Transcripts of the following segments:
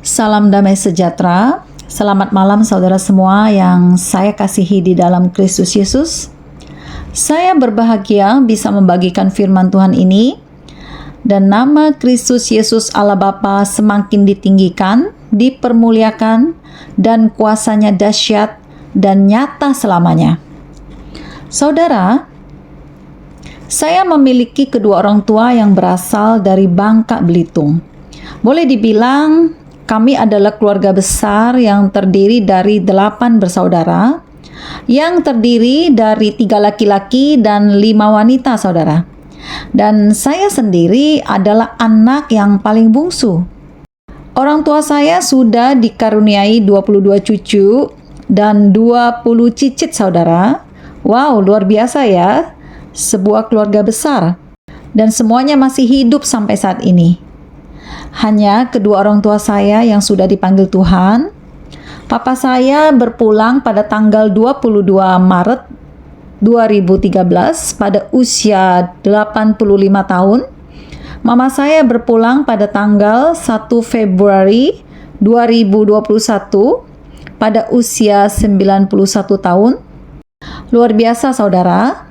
Salam damai sejahtera. Selamat malam saudara semua yang saya kasihi di dalam Kristus Yesus. Saya berbahagia bisa membagikan firman Tuhan ini, dan nama Kristus Yesus Allah Bapa semakin ditinggikan, dipermuliakan, dan kuasanya dahsyat dan nyata selamanya. Saudara, saya memiliki kedua orang tua yang berasal dari Bangka Belitung. Boleh dibilang kami adalah keluarga besar yang terdiri dari 8 bersaudara, yang terdiri dari 3 laki-laki dan 5 wanita, saudara. Dan saya sendiri adalah anak yang paling bungsu. Orang tua saya sudah dikaruniai 22 cucu dan 20 cicit, saudara. Wow, luar biasa ya. Sebuah keluarga besar. Dan semuanya masih hidup sampai saat ini. Hanya kedua orang tua saya yang sudah dipanggil Tuhan. Papa saya berpulang pada tanggal 22 Maret 2013 pada usia 85 tahun. Mama saya berpulang pada tanggal 1 Februari 2021 pada usia 91 tahun. Luar biasa saudara.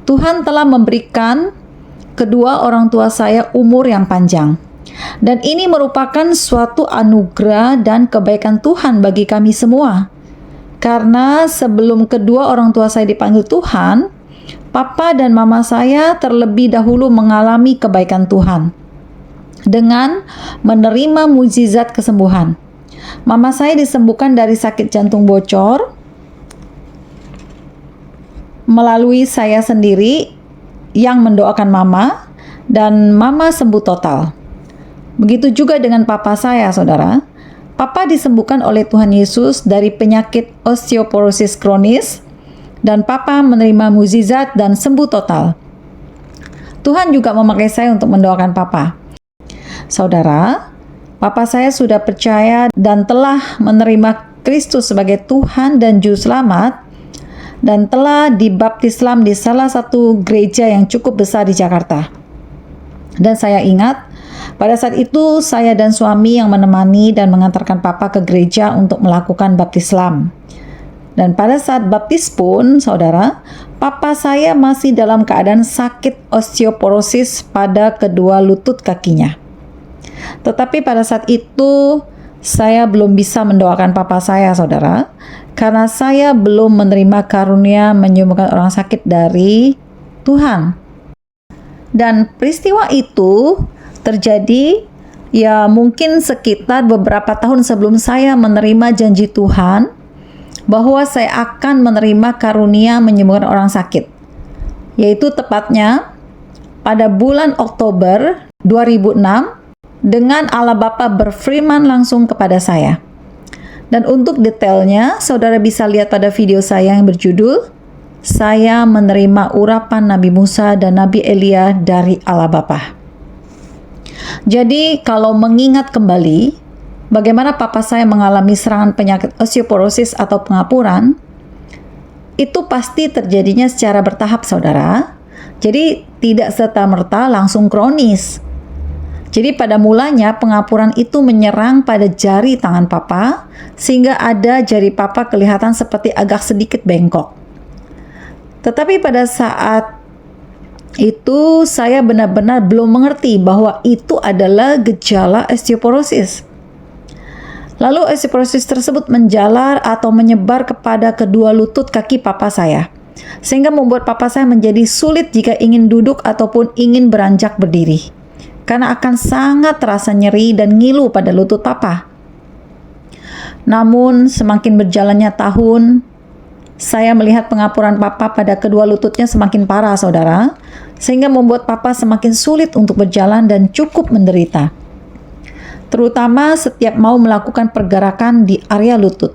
Tuhan telah memberikan kedua orang tua saya umur yang panjang. Dan ini merupakan suatu anugerah dan kebaikan Tuhan bagi kami semua. Karena sebelum kedua orang tua saya dipanggil Tuhan, Papa dan Mama saya terlebih dahulu mengalami kebaikan Tuhan dengan menerima mukjizat kesembuhan. Mama saya disembuhkan dari sakit jantung bocor melalui saya sendiri yang mendoakan Mama, dan Mama sembuh total. Begitu juga dengan papa saya, saudara. Papa disembuhkan oleh Tuhan Yesus dari penyakit osteoporosis kronis, dan papa menerima mukjizat dan sembuh total. Tuhan juga memakai saya untuk mendoakan papa. Saudara, papa saya sudah percaya dan telah menerima Kristus sebagai Tuhan dan Juru Selamat, dan telah dibaptis di salah satu gereja yang cukup besar di Jakarta. Dan saya ingat, pada saat itu saya dan suami yang menemani dan mengantarkan papa ke gereja untuk melakukan baptis Islam. Dan pada saat baptis pun, saudara, papa saya masih dalam keadaan sakit osteoporosis pada kedua lutut kakinya. Tetapi pada saat itu, saya belum bisa mendoakan papa saya, saudara, karena saya belum menerima karunia menyembuhkan orang sakit dari Tuhan. Dan peristiwa itu terjadi ya mungkin sekitar beberapa tahun sebelum saya menerima janji Tuhan bahwa saya akan menerima karunia menyembuhkan orang sakit. Yaitu tepatnya pada bulan Oktober 2006 dengan Allah Bapa berfirman langsung kepada saya. Dan untuk detailnya, saudara bisa lihat pada video saya yang berjudul Saya Menerima Urapan Nabi Musa dan Nabi Elia dari Allah Bapa. Jadi kalau mengingat kembali bagaimana papa saya mengalami serangan penyakit osteoporosis atau pengapuran, itu pasti terjadinya secara bertahap, saudara. Jadi tidak serta-merta langsung kronis. Jadi pada mulanya pengapuran itu menyerang pada jari tangan papa, sehingga ada jari papa kelihatan seperti agak sedikit bengkok. Tetapi pada saat itu saya benar-benar belum mengerti bahwa itu adalah gejala osteoporosis. Lalu osteoporosis tersebut menjalar atau menyebar kepada kedua lutut kaki papa saya, sehingga membuat papa saya menjadi sulit jika ingin duduk ataupun ingin beranjak berdiri, karena akan sangat terasa nyeri dan ngilu pada lutut papa. Namun semakin berjalannya tahun, saya melihat pengapuran papa pada kedua lututnya semakin parah, saudara, sehingga membuat papa semakin sulit untuk berjalan dan cukup menderita. Terutama setiap mau melakukan pergerakan di area lutut.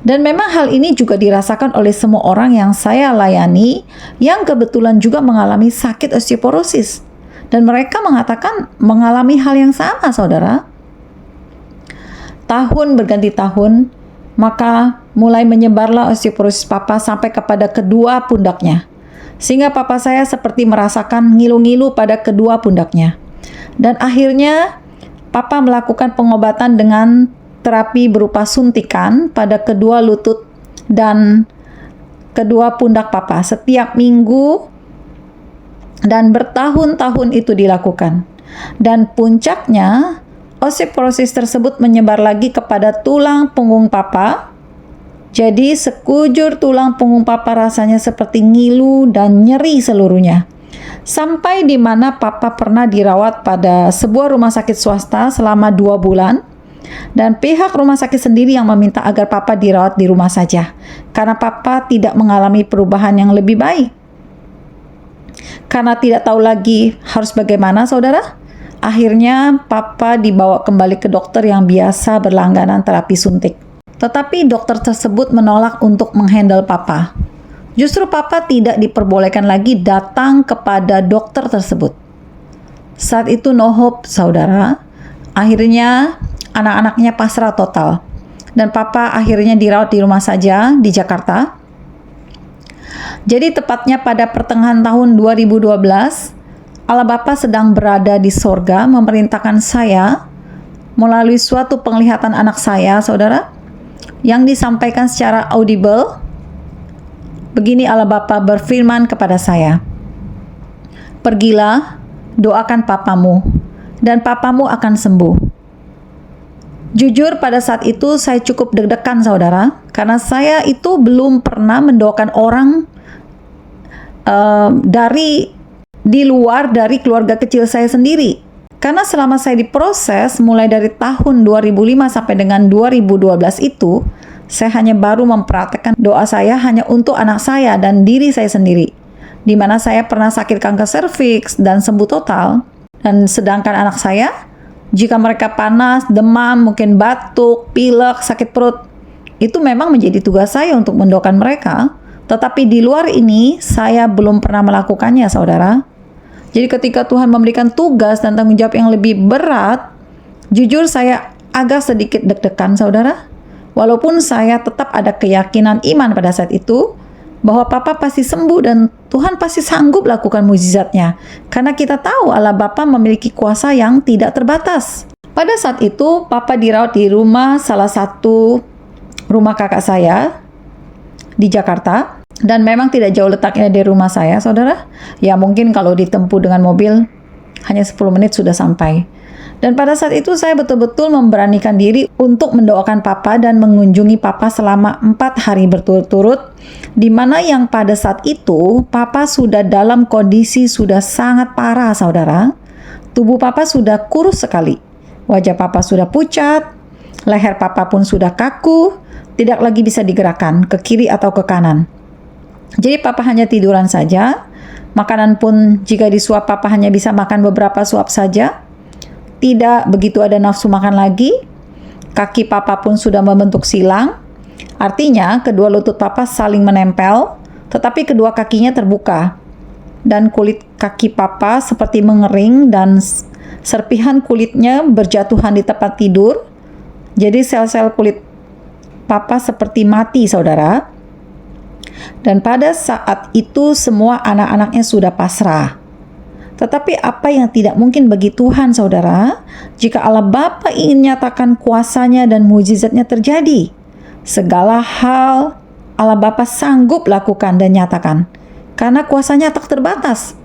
Dan memang hal ini juga dirasakan oleh semua orang yang saya layani yang kebetulan juga mengalami sakit osteoporosis. Dan mereka mengatakan mengalami hal yang sama, saudara. Tahun berganti tahun, maka mulai menyebarlah osteoporosis papa sampai kepada kedua pundaknya. Sehingga papa saya seperti merasakan ngilu-ngilu pada kedua pundaknya. Dan akhirnya Papa melakukan pengobatan dengan terapi berupa suntikan pada kedua lutut dan kedua pundak Papa setiap minggu, dan bertahun-tahun itu dilakukan. Dan puncaknya, osteoporosis tersebut menyebar lagi kepada tulang punggung Papa. Jadi sekujur tulang punggung Papa rasanya seperti ngilu dan nyeri seluruhnya. Sampai di mana Papa pernah dirawat pada sebuah rumah sakit swasta selama 2 bulan. Dan pihak rumah sakit sendiri yang meminta agar Papa dirawat di rumah saja. Karena Papa tidak mengalami perubahan yang lebih baik. Karena tidak tahu lagi harus bagaimana, saudara, akhirnya Papa dibawa kembali ke dokter yang biasa berlangganan terapi suntik. Tetapi dokter tersebut menolak untuk menghandle Papa. Justru Papa tidak diperbolehkan lagi datang kepada dokter tersebut. Saat itu no hope, saudara. Akhirnya anak-anaknya pasrah total. Dan Papa akhirnya dirawat di rumah saja di Jakarta. Jadi tepatnya pada pertengahan tahun 2012, Allah Bapa sedang berada di sorga memerintahkan saya melalui suatu penglihatan anak saya, saudara, yang disampaikan secara audible. Begini Allah Bapa berfirman kepada saya, "Pergilah, doakan papamu, dan papamu akan sembuh." Jujur pada saat itu saya cukup deg-degan, saudara, karena saya itu belum pernah mendoakan orang di luar dari keluarga kecil saya sendiri. Karena selama saya diproses mulai dari tahun 2005 sampai dengan 2012 itu, saya hanya baru mempraktekkan doa saya hanya untuk anak saya dan diri saya sendiri. Di mana saya pernah sakit kanker serviks dan sembuh total. Dan sedangkan anak saya, jika mereka panas, demam, mungkin batuk, pilek, sakit perut, itu memang menjadi tugas saya untuk mendoakan mereka. Tetapi di luar ini, saya belum pernah melakukannya, saudara. Jadi ketika Tuhan memberikan tugas dan tanggung jawab yang lebih berat, jujur saya agak sedikit deg-degan, saudara. Walaupun saya tetap ada keyakinan iman pada saat itu, bahwa Papa pasti sembuh dan Tuhan pasti sanggup lakukan mukjizatnya. Karena kita tahu Allah Bapa memiliki kuasa yang tidak terbatas. Pada saat itu, Papa dirawat di rumah salah satu rumah kakak saya di Jakarta. Dan memang tidak jauh letaknya dari rumah saya, saudara. Ya mungkin kalau ditempuh dengan mobil, hanya 10 menit sudah sampai. Dan pada saat itu saya betul-betul memberanikan diri untuk mendoakan Papa dan mengunjungi Papa selama 4 hari berturut-turut. Di mana yang pada saat itu, Papa sudah dalam kondisi sudah sangat parah, saudara. Tubuh Papa sudah kurus sekali. Wajah Papa sudah pucat, leher Papa pun sudah kaku, tidak lagi bisa digerakkan ke kiri atau ke kanan. Jadi Papa hanya tiduran saja. Makanan pun jika disuap Papa hanya bisa makan beberapa suap saja. Tidak begitu ada nafsu makan lagi. Kaki Papa pun sudah membentuk silang. Artinya kedua lutut Papa saling menempel, tetapi kedua kakinya terbuka. Dan kulit kaki Papa seperti mengering dan serpihan kulitnya berjatuhan di tempat tidur. Jadi sel-sel kulit Papa seperti mati, saudara. Dan pada saat itu semua anak-anaknya sudah pasrah. Tetapi apa yang tidak mungkin bagi Tuhan, saudara, jika Allah Bapa ingin nyatakan kuasanya dan mujizatnya terjadi. Segala hal Allah Bapa sanggup lakukan dan nyatakan. Karena kuasanya tak terbatas.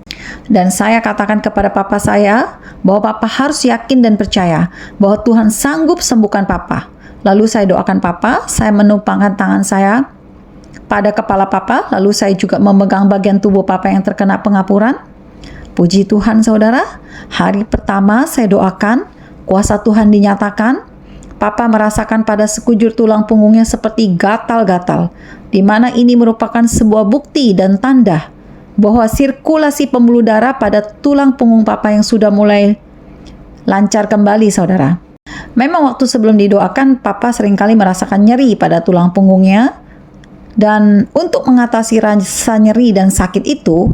Dan saya katakan kepada Papa saya bahwa Papa harus yakin dan percaya bahwa Tuhan sanggup sembuhkan Papa. Lalu saya doakan Papa, saya menumpangkan tangan saya pada kepala Papa, lalu saya juga memegang bagian tubuh Papa yang terkena pengapuran. Puji Tuhan, saudara, hari pertama saya doakan, kuasa Tuhan dinyatakan. Papa merasakan pada sekujur tulang punggungnya seperti gatal-gatal, di mana ini merupakan sebuah bukti dan tanda bahwa sirkulasi pembuluh darah pada tulang punggung Papa yang sudah mulai lancar kembali, saudara. Memang waktu sebelum didoakan, Papa seringkali merasakan nyeri pada tulang punggungnya. Dan untuk mengatasi rasa nyeri dan sakit itu,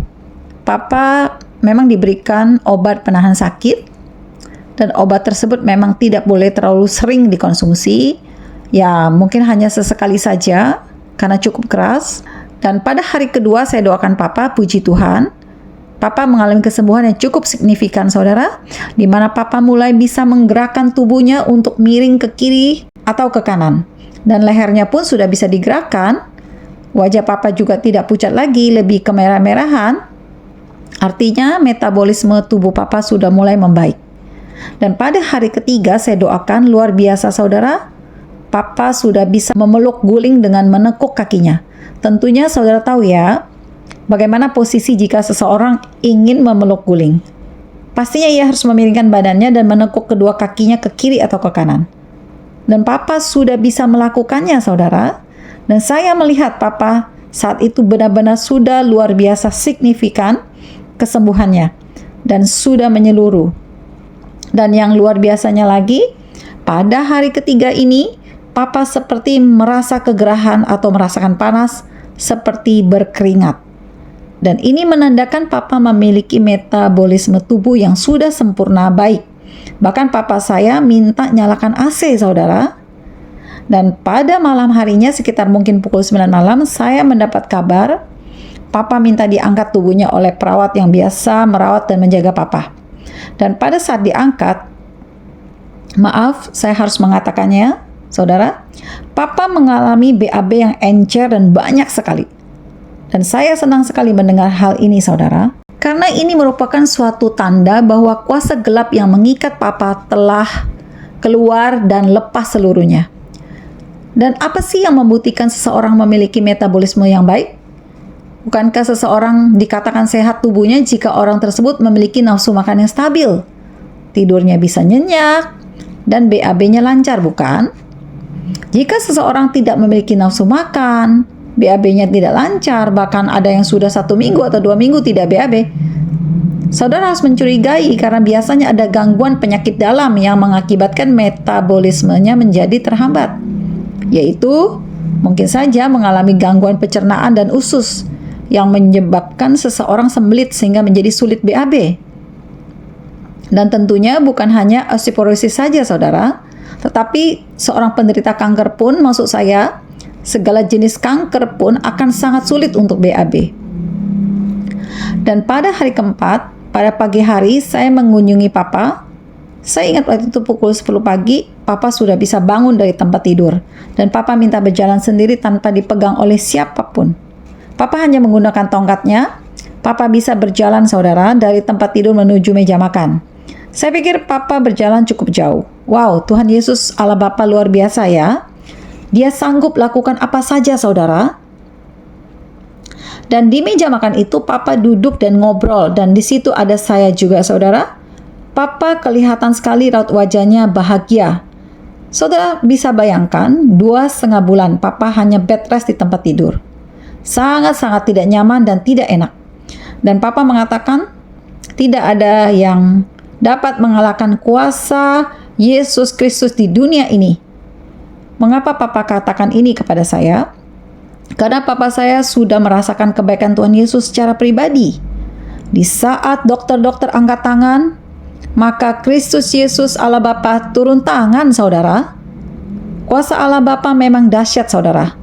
Papa memang diberikan obat penahan sakit. Dan obat tersebut memang tidak boleh terlalu sering dikonsumsi. Ya mungkin hanya sesekali saja karena cukup keras. Dan pada hari kedua saya doakan Papa, puji Tuhan, Papa mengalami kesembuhan yang cukup signifikan, saudara, di mana Papa mulai bisa menggerakkan tubuhnya untuk miring ke kiri atau ke kanan. Dan lehernya pun sudah bisa digerakkan. Wajah Papa juga tidak pucat lagi, lebih kemerah-merahan. Artinya metabolisme tubuh Papa sudah mulai membaik. Dan pada hari ketiga saya doakan luar biasa, saudara. Papa sudah bisa memeluk guling dengan menekuk kakinya. Tentunya saudara tahu ya, bagaimana posisi jika seseorang ingin memeluk guling. Pastinya ia harus memiringkan badannya dan menekuk kedua kakinya ke kiri atau ke kanan. Dan Papa sudah bisa melakukannya, saudara. Dan saya melihat Papa saat itu benar-benar sudah luar biasa signifikan kesembuhannya. Dan sudah menyeluruh. Dan yang luar biasanya lagi, pada hari ketiga ini, Papa seperti merasa kegerahan atau merasakan panas, seperti berkeringat. Dan ini menandakan Papa memiliki metabolisme tubuh yang sudah sempurna baik. Bahkan Papa saya minta nyalakan AC, saudara. Dan pada malam harinya sekitar mungkin pukul 9 malam, saya mendapat kabar Papa minta diangkat tubuhnya oleh perawat yang biasa merawat dan menjaga Papa. Dan pada saat diangkat, maaf saya harus mengatakannya, saudara, Papa mengalami BAB yang encer dan banyak sekali. Dan saya senang sekali mendengar hal ini, saudara. Karena ini merupakan suatu tanda bahwa kuasa gelap yang mengikat Papa telah keluar dan lepas seluruhnya. Dan apa sih yang membuktikan seseorang memiliki metabolisme yang baik? Bukankah seseorang dikatakan sehat tubuhnya jika orang tersebut memiliki nafsu makan yang stabil? Tidurnya bisa nyenyak, dan BAB-nya lancar, bukan? Jika seseorang tidak memiliki nafsu makan, BAB-nya tidak lancar, bahkan ada yang sudah 1 minggu atau 2 minggu tidak BAB, saudara harus mencurigai karena biasanya ada gangguan penyakit dalam yang mengakibatkan metabolismenya menjadi terhambat, yaitu mungkin saja mengalami gangguan pencernaan dan usus yang menyebabkan seseorang sembelit sehingga menjadi sulit BAB. Dan tentunya bukan hanya osteoporosis saja, saudara, tetapi seorang penderita kanker pun, maksud saya, segala jenis kanker pun akan sangat sulit untuk BAB. Dan pada hari keempat, pada pagi hari, saya mengunjungi Papa. Saya ingat waktu itu pukul 10 pagi, Papa sudah bisa bangun dari tempat tidur. Dan Papa minta berjalan sendiri tanpa dipegang oleh siapapun. Papa hanya menggunakan tongkatnya. Papa bisa berjalan, saudara, dari tempat tidur menuju meja makan. Saya pikir Papa berjalan cukup jauh. Wow, Tuhan Yesus Allah Bapa luar biasa ya. Dia sanggup lakukan apa saja, saudara. Dan di meja makan itu Papa duduk dan ngobrol. Dan di situ ada saya juga, saudara. Papa kelihatan sekali raut wajahnya bahagia. Saudara bisa bayangkan 2,5 bulan Papa hanya bed rest di tempat tidur. Sangat-sangat tidak nyaman dan tidak enak. Dan Papa mengatakan tidak ada yang dapat mengalahkan kuasa Yesus Kristus di dunia ini. Mengapa Papa katakan ini kepada saya? Karena Papa saya sudah merasakan kebaikan Tuhan Yesus secara pribadi. Di saat dokter-dokter angkat tangan, maka Kristus Yesus Allah Bapa turun tangan, saudara. Kuasa Allah Bapa memang dahsyat, saudara.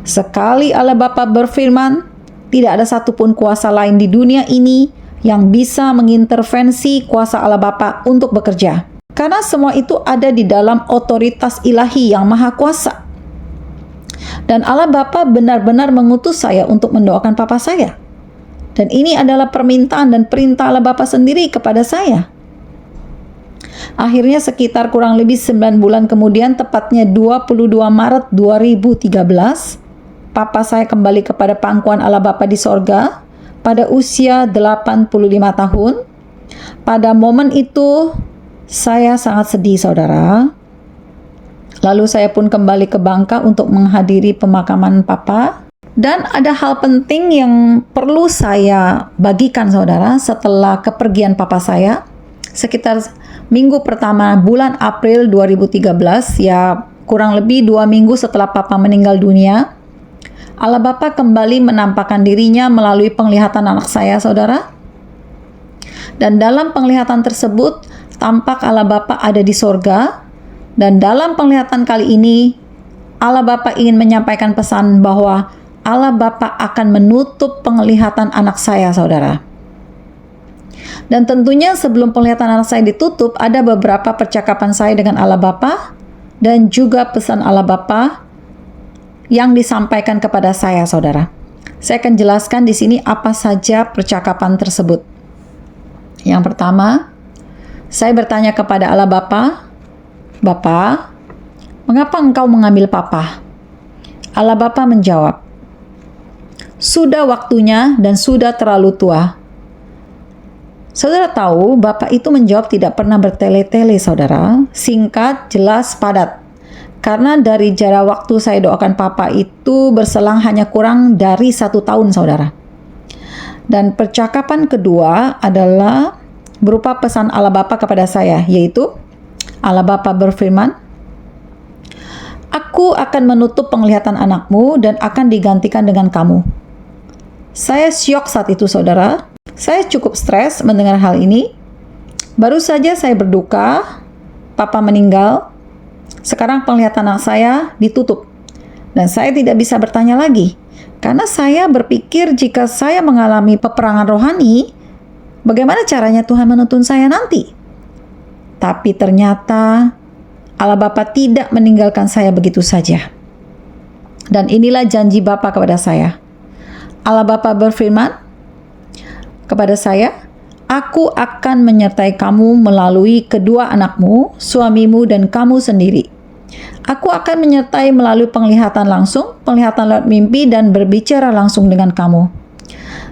Sekali Allah Bapa berfirman, tidak ada satupun kuasa lain di dunia ini yang bisa mengintervensi kuasa Allah Bapa untuk bekerja. Karena semua itu ada di dalam otoritas ilahi yang maha kuasa. Dan Allah Bapa benar-benar mengutus saya untuk mendoakan Papa saya. Dan ini adalah permintaan dan perintah Allah Bapa sendiri kepada saya. Akhirnya sekitar kurang lebih 9 bulan kemudian, tepatnya 22 Maret 2013, Papa saya kembali kepada pangkuan Allah Bapa di sorga pada usia 85 tahun. Pada momen itu, saya sangat sedih, saudara. Lalu saya pun kembali ke Bangka untuk menghadiri pemakaman Papa. Dan ada hal penting yang perlu saya bagikan, saudara, setelah kepergian Papa saya. Sekitar minggu pertama bulan April 2013, ya kurang lebih 2 minggu setelah Papa meninggal dunia, Allah Bapa kembali menampakkan dirinya melalui penglihatan anak saya, saudara. Dan dalam penglihatan tersebut, tampak Allah Bapa ada di sorga. Dan dalam penglihatan kali ini, Allah Bapa ingin menyampaikan pesan bahwa Allah Bapa akan menutup penglihatan anak saya, saudara. Dan tentunya sebelum penglihatan anak saya ditutup, ada beberapa percakapan saya dengan Allah Bapa dan juga pesan Allah Bapa yang disampaikan kepada saya, saudara. Saya akan jelaskan di sini apa saja percakapan tersebut. Yang pertama, saya bertanya kepada Allah Bapa, "Bapa, mengapa engkau mengambil Papa?" Allah Bapa menjawab, "Sudah waktunya dan sudah terlalu tua." Saudara tahu, Bapak itu menjawab tidak pernah bertele-tele, saudara. Singkat, jelas, padat. Karena dari jarak waktu saya doakan Papa itu berselang hanya kurang dari 1 tahun, saudara. Dan percakapan kedua adalah berupa pesan Allah Bapa kepada saya, yaitu Allah Bapa berfirman, "Aku akan menutup penglihatan anakmu dan akan digantikan dengan kamu." Saya syok saat itu, saudara. Saya cukup stres mendengar hal ini. Baru saja saya berduka, Papa meninggal. Sekarang penglihatan anak saya ditutup. Dan saya tidak bisa bertanya lagi. Karena saya berpikir jika saya mengalami peperangan rohani, bagaimana caranya Tuhan menuntun saya nanti? Tapi ternyata Allah Bapa tidak meninggalkan saya begitu saja. Dan inilah janji Bapa kepada saya. Allah Bapa berfirman kepada saya, "Aku akan menyertai kamu melalui kedua anakmu, suamimu, dan kamu sendiri. Aku akan menyertai melalui penglihatan langsung, penglihatan lewat mimpi, dan berbicara langsung dengan kamu."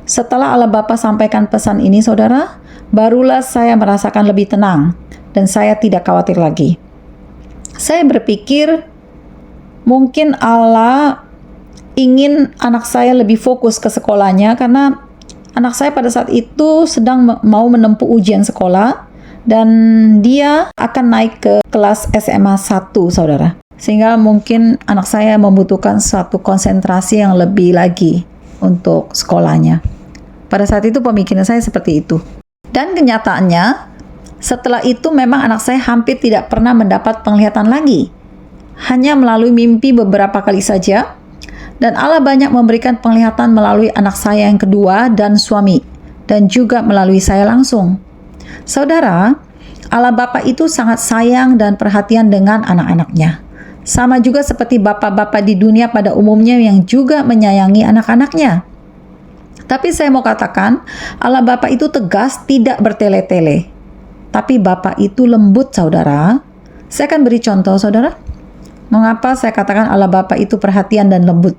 Setelah Allah Bapa sampaikan pesan ini, saudara, barulah saya merasakan lebih tenang, dan saya tidak khawatir lagi. Saya berpikir, mungkin Allah ingin anak saya lebih fokus ke sekolahnya, karena anak saya pada saat itu sedang mau menempuh ujian sekolah dan dia akan naik ke kelas SMA 1, saudara. Sehingga mungkin anak saya membutuhkan suatu konsentrasi yang lebih lagi untuk sekolahnya. Pada saat itu pemikiran saya seperti itu. Dan kenyataannya, setelah itu memang anak saya hampir tidak pernah mendapat penglihatan lagi. Hanya melalui mimpi beberapa kali saja. Dan Allah banyak memberikan penglihatan melalui anak saya yang kedua dan suami, dan juga melalui saya langsung. Saudara, Allah Bapa itu sangat sayang dan perhatian dengan anak-anaknya. Sama juga seperti bapak-bapak di dunia pada umumnya yang juga menyayangi anak-anaknya. Tapi saya mau katakan, Allah Bapa itu tegas, tidak bertele-tele. Tapi Bapa itu lembut, saudara. Saya akan beri contoh, saudara. Mengapa saya katakan Allah Bapa itu perhatian dan lembut?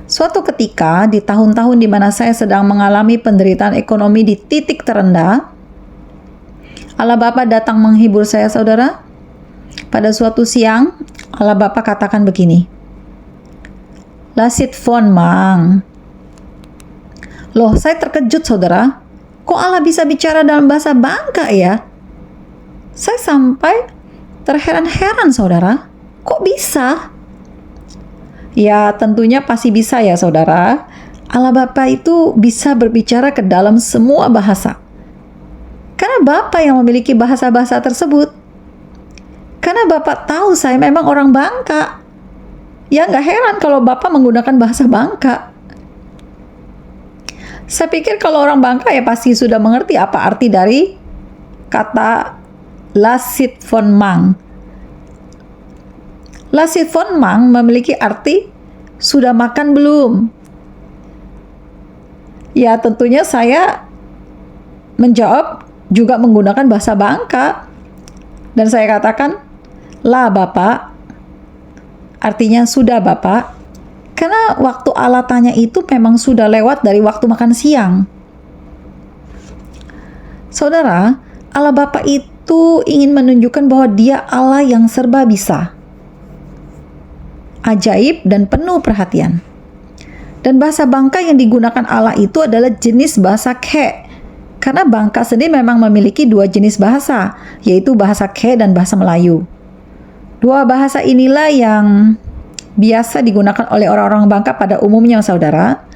Suatu ketika, di tahun-tahun di mana saya sedang mengalami penderitaan ekonomi di titik terendah, Allah Bapa datang menghibur saya, saudara. Pada suatu siang, Allah Bapa katakan begini, "Lasit von Mang." Loh, saya terkejut, saudara. Kok Allah bisa bicara dalam bahasa Bangka ya? Saya sampai terheran-heran, saudara. Kok bisa? Ya, tentunya pasti bisa ya, saudara. Allah Bapa itu bisa berbicara ke dalam semua bahasa. Karena Bapa yang memiliki bahasa-bahasa tersebut. Karena Bapa tahu saya memang orang Bangka. Ya, nggak heran kalau Bapa menggunakan bahasa Bangka. Saya pikir kalau orang Bangka ya pasti sudah mengerti apa arti dari kata Lasit von Mang. Lasit von Mang memiliki arti sudah makan belum? Ya, tentunya saya menjawab juga menggunakan bahasa Bangka. Dan saya katakan, "Lah Bapak." Artinya sudah Bapak. Karena waktu Allah tanya itu memang sudah lewat dari waktu makan siang. Saudara, Allah Bapa itu ingin menunjukkan bahwa Dia Allah yang serba bisa, ajaib dan penuh perhatian. Dan bahasa Bangka yang digunakan Allah itu adalah jenis bahasa Ke. Karena Bangka sendiri memang memiliki 2 jenis bahasa, yaitu bahasa Ke dan bahasa Melayu. 2 bahasa inilah yang biasa digunakan oleh orang-orang Bangka pada umumnya, saudara.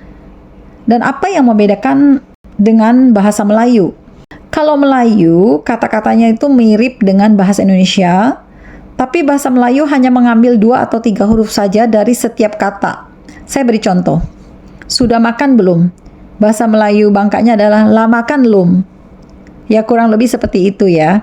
Dan apa yang membedakan dengan bahasa Melayu? Kalau Melayu, kata-katanya itu mirip dengan bahasa Indonesia, tapi bahasa Melayu hanya mengambil 2 atau 3 huruf saja dari setiap kata. Saya beri contoh. Sudah makan belum? Bahasa Melayu Bangkanya adalah lah makan belum. Ya kurang lebih seperti itu ya.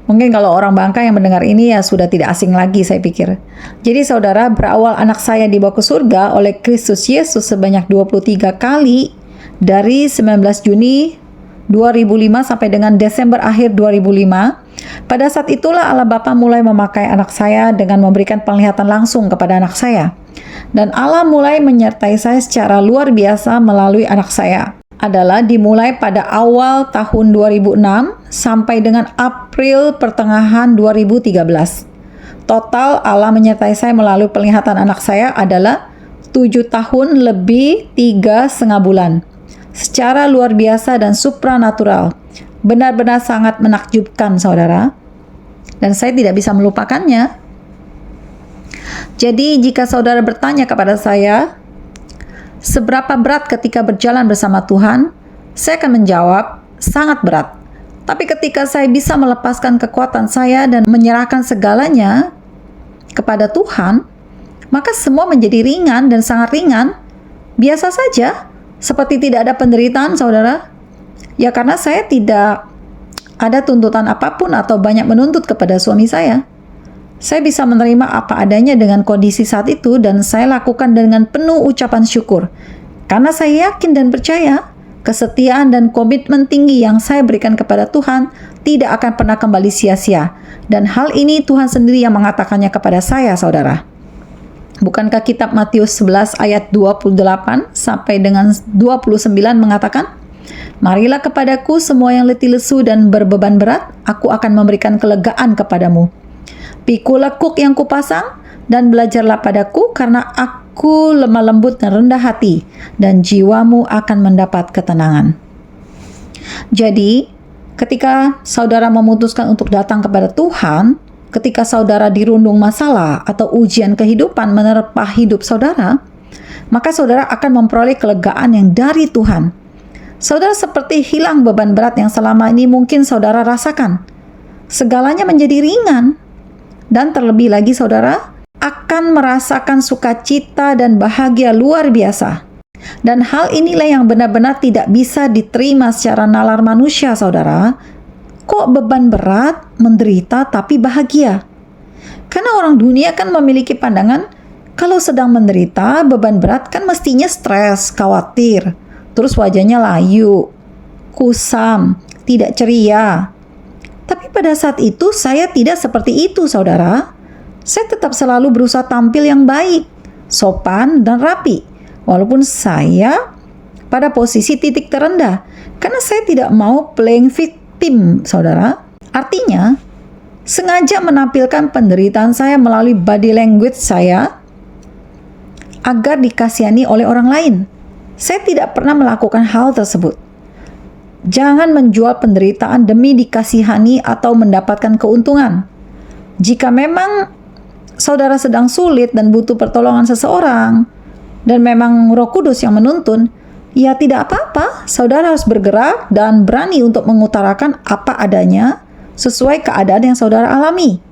Mungkin kalau orang Bangka yang mendengar ini ya sudah tidak asing lagi saya pikir. Jadi saudara, berawal anak saya dibawa ke surga oleh Kristus Yesus sebanyak 23 kali dari 19 Juni 2005 sampai dengan Desember akhir 2005. Pada saat itulah Allah Bapa mulai memakai anak saya dengan memberikan penglihatan langsung kepada anak saya. Dan Allah mulai menyertai saya secara luar biasa melalui anak saya. Adalah dimulai pada awal tahun 2006 sampai dengan April pertengahan 2013. Total Allah menyertai saya melalui penglihatan anak saya adalah 7 tahun lebih 3,5 bulan. Secara luar biasa dan supranatural. Benar-benar sangat menakjubkan saudara. Dan saya tidak bisa melupakannya. Jadi jika saudara bertanya kepada saya, seberapa berat ketika berjalan bersama Tuhan? Saya akan menjawab, sangat berat. Tapi ketika saya bisa melepaskan kekuatan saya dan menyerahkan segalanya kepada Tuhan, maka semua menjadi ringan dan sangat ringan. Biasa saja, seperti tidak ada penderitaan, saudara. Ya karena saya tidak ada tuntutan apapun atau banyak menuntut kepada suami saya. Saya bisa menerima apa adanya dengan kondisi saat itu dan saya lakukan dengan penuh ucapan syukur. Karena saya yakin dan percaya, kesetiaan dan komitmen tinggi yang saya berikan kepada Tuhan tidak akan pernah kembali sia-sia. Dan hal ini Tuhan sendiri yang mengatakannya kepada saya, saudara. Bukankah kitab Matius 11 ayat 28 sampai dengan 29 mengatakan, "Marilah kepadaku semua yang letih lesu dan berbeban berat, aku akan memberikan kelegaan kepadamu. Pikul lekuk yang kupasang dan belajarlah padaku karena aku lemah lembut dan rendah hati dan jiwamu akan mendapat ketenangan." Jadi, ketika saudara memutuskan untuk datang kepada Tuhan, ketika saudara dirundung masalah atau ujian kehidupan menerpa hidup saudara, maka saudara akan memperoleh kelegaan yang dari Tuhan. Saudara seperti hilang beban berat yang selama ini mungkin saudara rasakan. Segalanya menjadi ringan. Dan terlebih lagi saudara akan merasakan sukacita dan bahagia luar biasa. Dan hal inilah yang benar-benar tidak bisa diterima secara nalar manusia saudara. Kok beban berat, menderita tapi bahagia? Karena orang dunia kan memiliki pandangan kalau sedang menderita, beban berat kan mestinya stres, khawatir. Terus wajahnya layu, kusam, tidak ceria. Tapi pada saat itu saya tidak seperti itu, saudara. Saya tetap selalu berusaha tampil yang baik, sopan, dan rapi. Walaupun saya pada posisi titik terendah. Karena saya tidak mau playing victim, saudara. Artinya, sengaja menampilkan penderitaan saya melalui body language saya agar dikasihani oleh orang lain. Saya tidak pernah melakukan hal tersebut. Jangan menjual penderitaan demi dikasihani atau mendapatkan keuntungan. Jika memang saudara sedang sulit dan butuh pertolongan seseorang, dan memang Roh Kudus yang menuntun, ya tidak apa-apa, saudara harus bergerak dan berani untuk mengutarakan apa adanya sesuai keadaan yang saudara alami.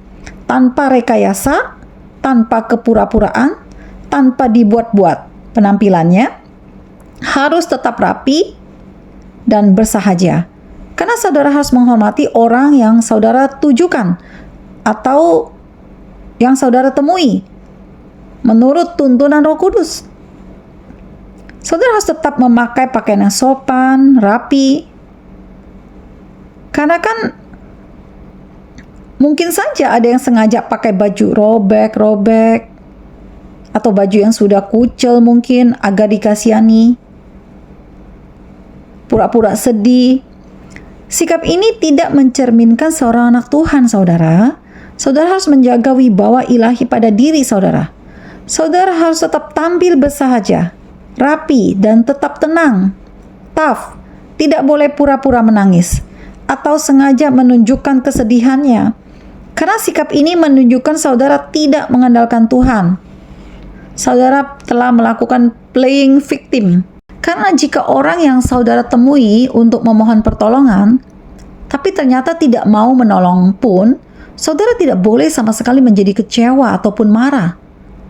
Tanpa rekayasa, tanpa kepura-puraan, tanpa dibuat-buat. Penampilannya harus tetap rapi dan bersahaja. Karena saudara harus menghormati orang yang saudara tujukan atau yang saudara temui menurut tuntunan Roh Kudus. Saudara harus tetap memakai pakaian yang sopan, rapi. Karena kan mungkin saja ada yang sengaja pakai baju robek-robek atau baju yang sudah kucel mungkin agar dikasihani. Pura-pura sedih. Sikap ini tidak mencerminkan seorang anak Tuhan, saudara. Saudara harus menjaga wibawa ilahi pada diri saudara. Saudara harus tetap tampil bersahaja, rapi, dan tetap tenang. Tough, tidak boleh pura-pura menangis atau sengaja menunjukkan kesedihannya. Karena sikap ini menunjukkan saudara tidak mengandalkan Tuhan. Saudara telah melakukan playing victim. Karena jika orang yang saudara temui untuk memohon pertolongan, tapi ternyata tidak mau menolong pun, saudara tidak boleh sama sekali menjadi kecewa ataupun marah.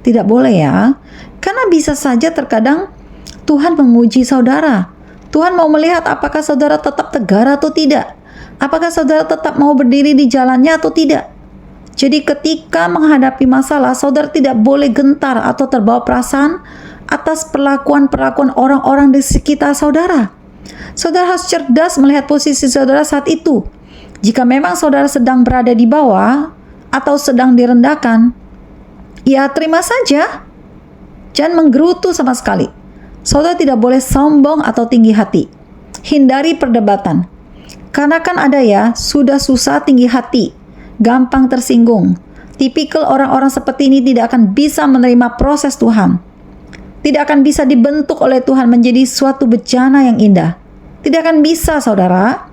Tidak boleh ya. Karena bisa saja terkadang Tuhan menguji saudara. Tuhan mau melihat apakah saudara tetap tegar atau tidak. Apakah saudara tetap mau berdiri di jalannya atau tidak. Jadi ketika menghadapi masalah, saudara tidak boleh gentar atau terbawa perasaan atas perlakuan-perlakuan orang-orang di sekitar saudara. Saudara harus cerdas melihat posisi saudara saat itu. Jika memang saudara sedang berada di bawah atau sedang direndahkan, ya terima saja. Jangan menggerutu sama sekali. Saudara tidak boleh sombong atau tinggi hati. Hindari perdebatan. Karena kan ada ya, sudah susah tinggi hati, gampang tersinggung. Tipikal orang-orang seperti ini tidak akan bisa menerima proses Tuhan. Tidak akan bisa dibentuk oleh Tuhan menjadi suatu bejana yang indah. Tidak akan bisa, saudara.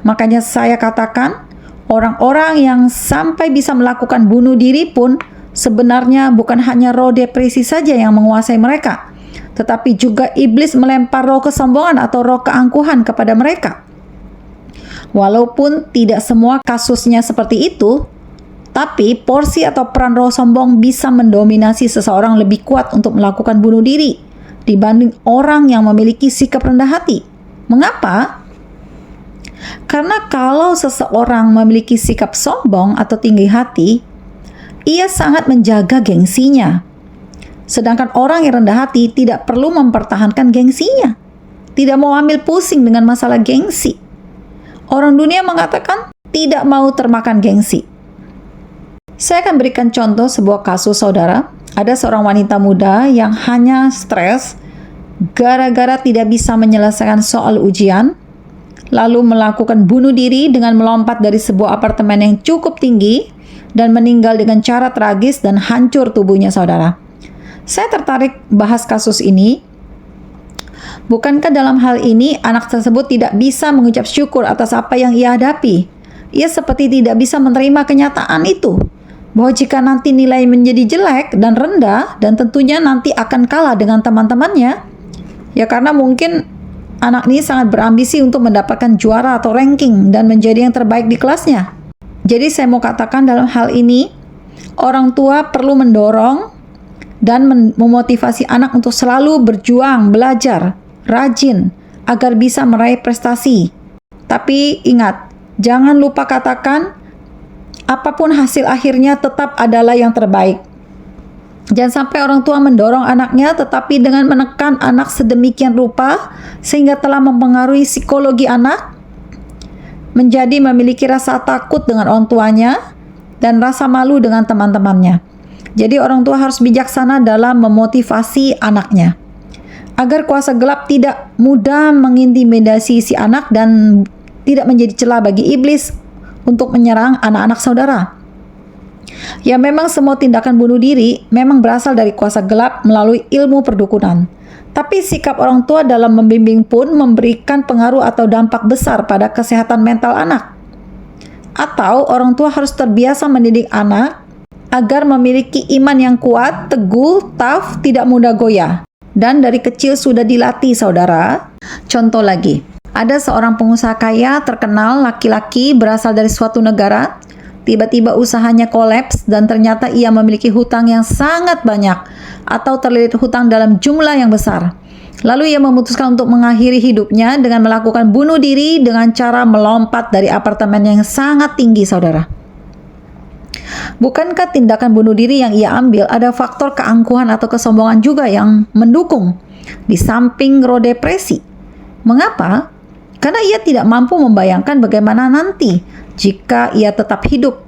Makanya saya katakan, orang-orang yang sampai bisa melakukan bunuh diri pun sebenarnya bukan hanya roh depresi saja yang menguasai mereka, tetapi juga iblis melempar roh kesombongan atau roh keangkuhan kepada mereka. Walaupun tidak semua kasusnya seperti itu, tapi porsi atau peran roh sombong bisa mendominasi seseorang lebih kuat untuk melakukan bunuh diri dibanding orang yang memiliki sikap rendah hati. Mengapa? Karena kalau seseorang memiliki sikap sombong atau tinggi hati, ia sangat menjaga gengsinya. Sedangkan orang yang rendah hati tidak perlu mempertahankan gengsinya. Tidak mau ambil pusing dengan masalah gengsi. Orang dunia mengatakan tidak mau termakan gengsi. Saya akan berikan contoh sebuah kasus, saudara. Ada seorang wanita muda yang hanya stres gara-gara tidak bisa menyelesaikan soal ujian, lalu melakukan bunuh diri dengan melompat dari sebuah apartemen yang cukup tinggi dan meninggal dengan cara tragis dan hancur tubuhnya, saudara. Saya tertarik bahas kasus ini. Bukankah dalam hal ini anak tersebut tidak bisa mengucap syukur atas apa yang ia hadapi? Ia seperti tidak bisa menerima kenyataan itu, bahwa jika nanti nilai menjadi jelek dan rendah, dan tentunya nanti akan kalah dengan teman-temannya, ya karena mungkin anak ini sangat berambisi untuk mendapatkan juara atau ranking dan menjadi yang terbaik di kelasnya. Jadi saya mau katakan dalam hal ini, orang tua perlu mendorong dan memotivasi anak untuk selalu berjuang, belajar, rajin, agar bisa meraih prestasi. Tapi ingat, jangan lupa katakan, apapun hasil akhirnya tetap adalah yang terbaik. Jangan sampai orang tua mendorong anaknya tetapi dengan menekan anak sedemikian rupa sehingga telah mempengaruhi psikologi anak, menjadi memiliki rasa takut dengan orang tuanya dan rasa malu dengan teman-temannya. Jadi orang tua harus bijaksana dalam memotivasi anaknya agar kuasa gelap tidak mudah mengintimidasi si anak dan tidak menjadi celah bagi iblis untuk menyerang anak-anak saudara. Ya memang semua tindakan bunuh diri memang berasal dari kuasa gelap melalui ilmu perdukunan. Tapi sikap orang tua dalam membimbing pun memberikan pengaruh atau dampak besar pada kesehatan mental anak. Atau orang tua harus terbiasa mendidik anak agar memiliki iman yang kuat, teguh, tough, tidak mudah goyah. Dan dari kecil sudah dilatih, saudara. Contoh lagi, ada seorang pengusaha kaya terkenal laki-laki berasal dari suatu negara. Tiba-tiba usahanya kolaps dan ternyata ia memiliki hutang yang sangat banyak atau terlilit hutang dalam jumlah yang besar. Lalu ia memutuskan untuk mengakhiri hidupnya dengan melakukan bunuh diri dengan cara melompat dari apartemen yang sangat tinggi, saudara. Bukankah tindakan bunuh diri yang ia ambil ada faktor keangkuhan atau kesombongan juga yang mendukung di samping roh depresi? Mengapa? Karena ia tidak mampu membayangkan bagaimana nanti jika ia tetap hidup,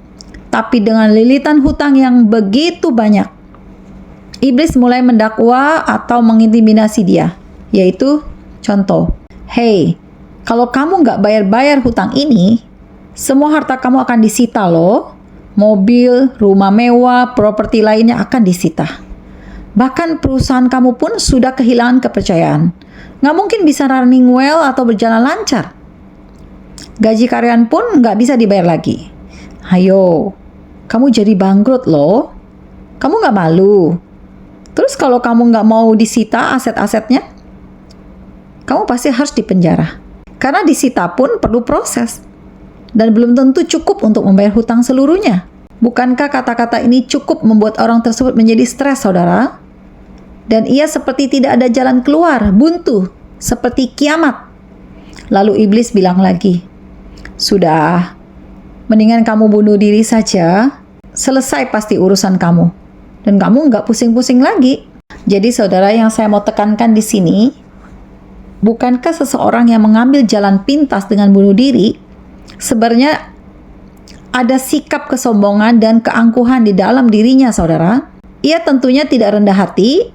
tapi dengan lilitan hutang yang begitu banyak. Iblis mulai mendakwa atau mengintimidasi dia, yaitu contoh, "Hey, kalau kamu nggak bayar-bayar hutang ini, semua harta kamu akan disita loh. Mobil, rumah mewah, properti lainnya akan disita. Bahkan perusahaan kamu pun sudah kehilangan kepercayaan. Nggak mungkin bisa running well atau berjalan lancar. Gaji karyawan pun nggak bisa dibayar lagi. Ayo, kamu jadi bangkrut loh. Kamu nggak malu? Terus kalau kamu nggak mau disita aset-asetnya, kamu pasti harus dipenjara. Karena disita pun perlu proses. Dan belum tentu cukup untuk membayar hutang seluruhnya. Bukankah kata-kata ini cukup membuat orang tersebut menjadi stres, saudara? Dan ia seperti tidak ada jalan keluar, buntu, seperti kiamat. Lalu iblis bilang lagi, "Sudah, mendingan kamu bunuh diri saja, selesai pasti urusan kamu. Dan kamu nggak pusing-pusing lagi." Jadi saudara, yang saya mau tekankan di sini, bukankah seseorang yang mengambil jalan pintas dengan bunuh diri, sebenarnya ada sikap kesombongan dan keangkuhan di dalam dirinya, saudara. Ia tentunya tidak rendah hati,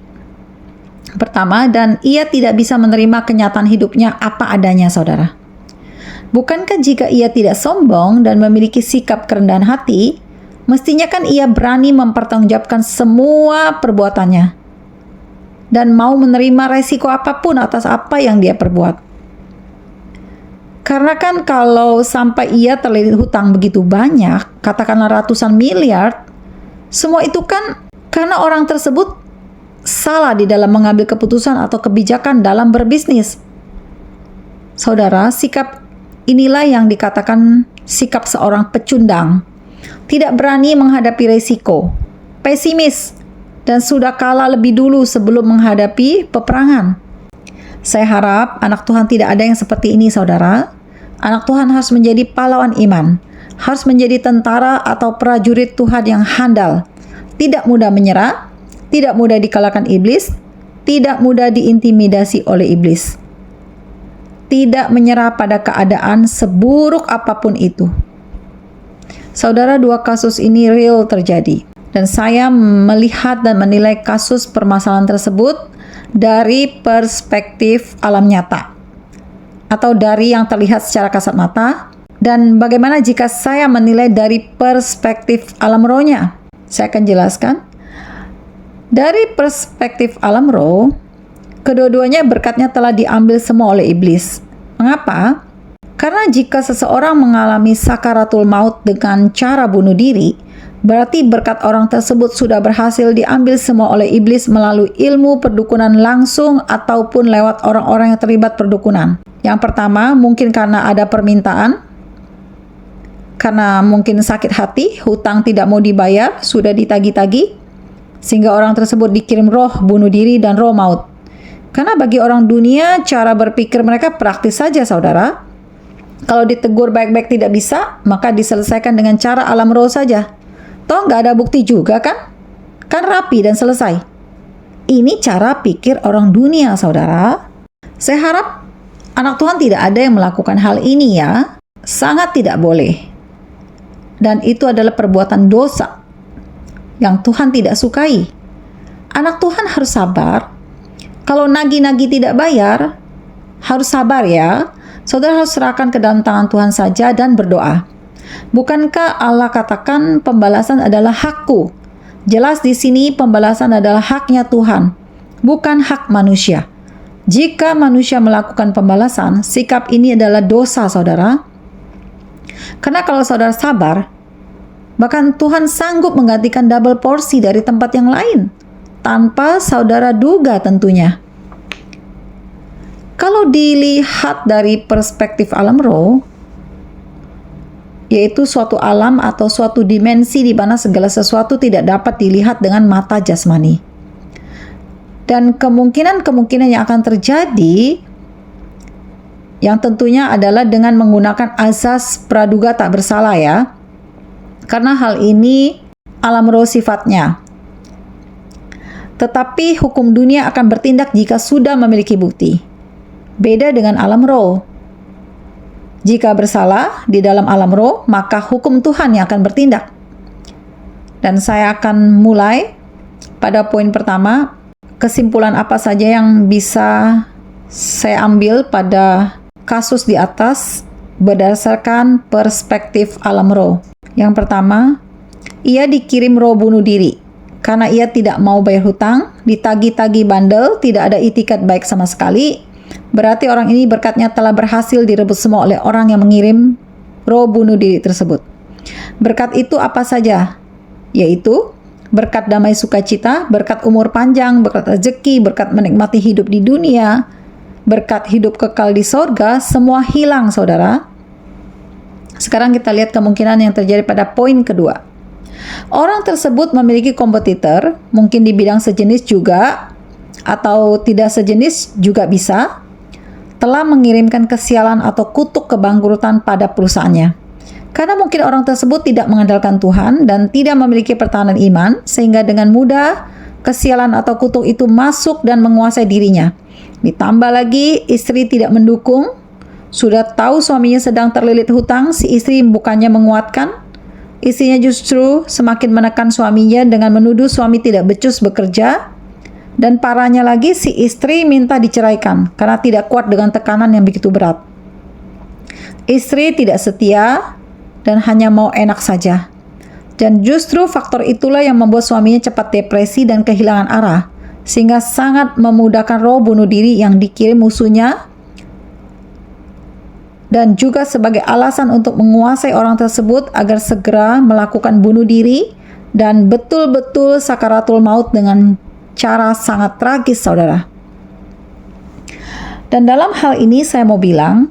pertama, dan ia tidak bisa menerima kenyataan hidupnya apa adanya, saudara. Bukankah jika ia tidak sombong dan memiliki sikap kerendahan hati, mestinya kan ia berani mempertanggungjawabkan semua perbuatannya dan mau menerima resiko apapun atas apa yang dia perbuat. Karena kan kalau sampai ia terlilit hutang begitu banyak, katakanlah ratusan miliar, semua itu kan karena orang tersebut salah di dalam mengambil keputusan atau kebijakan dalam berbisnis. Saudara, sikap inilah yang dikatakan sikap seorang pecundang. Tidak berani menghadapi risiko, pesimis, dan sudah kalah lebih dulu sebelum menghadapi peperangan. Saya harap anak Tuhan tidak ada yang seperti ini, saudara. Anak Tuhan harus menjadi pahlawan iman, harus menjadi tentara atau prajurit Tuhan yang handal, tidak mudah menyerah, tidak mudah dikalahkan iblis, tidak mudah diintimidasi oleh iblis, tidak menyerah pada keadaan seburuk apapun itu. Saudara, dua kasus ini real terjadi, dan saya melihat dan menilai kasus permasalahan tersebut dari perspektif alam nyata atau dari yang terlihat secara kasat mata. Dan bagaimana jika saya menilai dari perspektif alam rohnya? Saya akan jelaskan. Dari perspektif alam roh, kedua-duanya berkatnya telah diambil semua oleh iblis. Mengapa? Karena jika seseorang mengalami sakaratul maut dengan cara bunuh diri, berarti berkat orang tersebut sudah berhasil diambil semua oleh iblis melalui ilmu perdukunan langsung ataupun lewat orang-orang yang terlibat perdukunan. Yang pertama, mungkin karena ada permintaan, karena mungkin sakit hati, hutang tidak mau dibayar, sudah ditagih-tagih, sehingga orang tersebut dikirim roh bunuh diri dan roh maut. Karena bagi orang dunia, cara berpikir mereka praktis saja, saudara. Kalau ditegur baik-baik tidak bisa, maka diselesaikan dengan cara alam roh saja. Toh nggak ada bukti juga kan? Kan rapi dan selesai. Ini cara pikir orang dunia, saudara. Saya harap anak Tuhan tidak ada yang melakukan hal ini ya. Sangat tidak boleh. Dan itu adalah perbuatan dosa yang Tuhan tidak sukai. Anak Tuhan harus sabar. Kalau nagih-nagih tidak bayar, harus sabar ya. Saudara harus serahkan ke dalam tangan Tuhan saja dan berdoa. Bukankah Allah katakan pembalasan adalah hakku? Jelas di sini pembalasan adalah haknya Tuhan, bukan hak manusia. Jika manusia melakukan pembalasan, sikap ini adalah dosa, saudara. Karena kalau saudara sabar, bahkan Tuhan sanggup menggantikan double porsi dari tempat yang lain, tanpa saudara duga tentunya. Kalau dilihat dari perspektif alam roh, yaitu suatu alam atau suatu dimensi di mana segala sesuatu tidak dapat dilihat dengan mata jasmani. Dan kemungkinan-kemungkinan yang akan terjadi, yang tentunya adalah dengan menggunakan azas praduga tak bersalah ya. Karena hal ini alam roh sifatnya. Tetapi hukum dunia akan bertindak jika sudah memiliki bukti. Beda dengan alam roh. Jika bersalah di dalam alam roh, maka hukum Tuhan yang akan bertindak. Dan saya akan mulai pada poin pertama, kesimpulan apa saja yang bisa saya ambil pada kasus di atas berdasarkan perspektif alam roh. Yang pertama, ia dikirim roh bunuh diri karena ia tidak mau bayar hutang, ditagih-tagih bandel, tidak ada itikat baik sama sekali. Berarti orang ini berkatnya telah berhasil direbut semua oleh orang yang mengirim roh bunuh diri tersebut. Berkat itu apa saja? Yaitu berkat damai sukacita, berkat umur panjang, berkat rezeki, berkat menikmati hidup di dunia, berkat hidup kekal di sorga, semua hilang, saudara. Sekarang kita lihat kemungkinan yang terjadi pada poin kedua. Orang tersebut memiliki kompetitor, mungkin di bidang sejenis juga, atau tidak sejenis juga bisa. telah mengirimkan kesialan atau kutuk kebangkrutan pada perusahaannya. Karena mungkin orang tersebut tidak mengandalkan Tuhan dan tidak memiliki pertahanan iman, sehingga dengan mudah kesialan atau kutuk itu masuk dan menguasai dirinya. Ditambah lagi, istri tidak mendukung. Sudah tahu suaminya sedang terlilit hutang, si istri bukannya menguatkan, istrinya justru semakin menekan suaminya dengan menuduh suami tidak becus bekerja. Dan parahnya lagi, si istri minta diceraikan karena tidak kuat dengan tekanan yang begitu berat. Istri tidak setia dan hanya mau enak saja. Dan justru faktor itulah yang membuat suaminya cepat depresi dan kehilangan arah, sehingga sangat memudahkan roh bunuh diri yang dikirim musuhnya, dan juga sebagai alasan untuk menguasai orang tersebut agar segera melakukan bunuh diri dan betul-betul sakaratul maut dengan cara sangat tragis, saudara. Dan dalam hal ini saya mau bilang,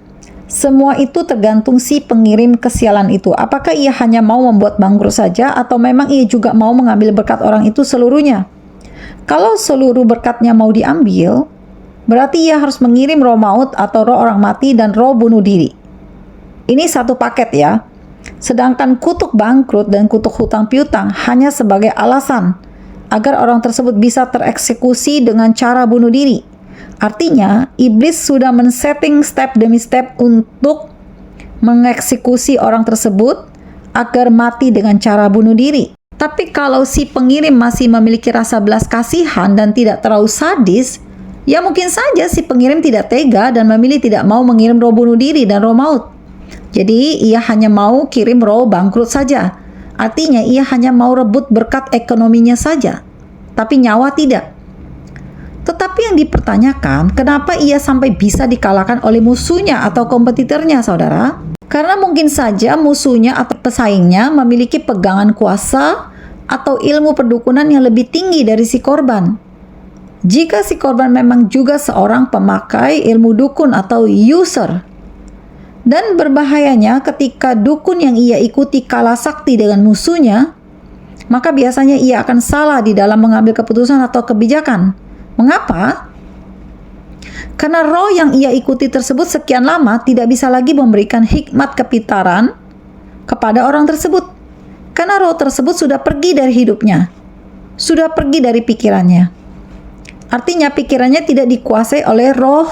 semua itu tergantung si pengirim kesialan itu. Apakah ia hanya mau membuat bangkrut saja atau memang ia juga mau mengambil berkat orang itu seluruhnya? Kalau seluruh berkatnya mau diambil, berarti ia harus mengirim roh maut atau roh orang mati dan roh bunuh diri. Ini satu paket ya. Sedangkan kutuk bangkrut dan kutuk hutang piutang hanya sebagai alasan agar orang tersebut bisa tereksekusi dengan cara bunuh diri. Artinya, iblis sudah men-setting step demi step untuk mengeksekusi orang tersebut agar mati dengan cara bunuh diri. Tapi kalau si pengirim masih memiliki rasa belas kasihan dan tidak terlalu sadis, ya mungkin saja si pengirim tidak tega dan memilih tidak mau mengirim roh bunuh diri dan roh maut. Jadi, ia hanya mau kirim roh bangkrut saja. Artinya, ia hanya mau rebut berkat ekonominya saja, tapi nyawa tidak. Tetapi yang dipertanyakan, kenapa ia sampai bisa dikalahkan oleh musuhnya atau kompetitornya, saudara? Karena mungkin saja musuhnya atau pesaingnya memiliki pegangan kuasa atau ilmu perdukunan yang lebih tinggi dari si korban. Jika si korban memang juga seorang pemakai ilmu dukun atau user. Dan berbahayanya ketika dukun yang ia ikuti kalah sakti dengan musuhnya, maka biasanya ia akan salah di dalam mengambil keputusan atau kebijakan. Mengapa? Karena roh yang ia ikuti tersebut sekian lama tidak bisa lagi memberikan hikmat kepintaran kepada orang tersebut. Karena roh tersebut sudah pergi dari hidupnya, sudah pergi dari pikirannya. Artinya pikirannya tidak dikuasai oleh roh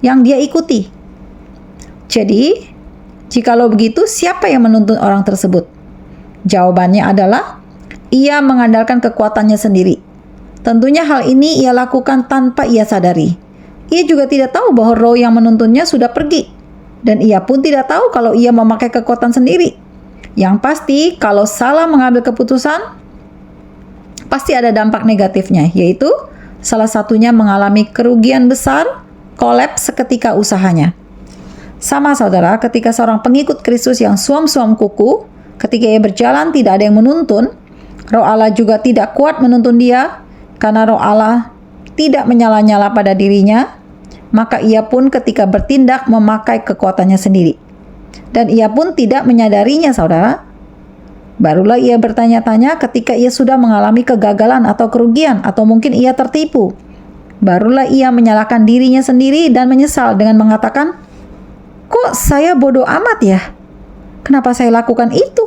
yang dia ikuti. Jadi, jikalau begitu, siapa yang menuntun orang tersebut? Jawabannya adalah, ia mengandalkan kekuatannya sendiri. Tentunya hal ini ia lakukan tanpa ia sadari. Ia juga tidak tahu bahwa roh yang menuntunnya sudah pergi. Dan ia pun tidak tahu kalau ia memakai kekuatan sendiri. Yang pasti, kalau salah mengambil keputusan, pasti ada dampak negatifnya, yaitu salah satunya mengalami kerugian besar, kolaps seketika usahanya. Sama saudara, ketika seorang pengikut Kristus yang suam-suam kuku, ketika ia berjalan tidak ada yang menuntun, roh Allah juga tidak kuat menuntun dia, karena roh Allah tidak menyala-nyala pada dirinya, maka ia pun ketika bertindak memakai kekuatannya sendiri. Dan ia pun tidak menyadarinya, saudara. Barulah ia bertanya-tanya ketika ia sudah mengalami kegagalan atau kerugian, atau mungkin ia tertipu. Barulah ia menyalahkan dirinya sendiri dan menyesal dengan mengatakan, "Kok saya bodoh amat ya? Kenapa saya lakukan itu?"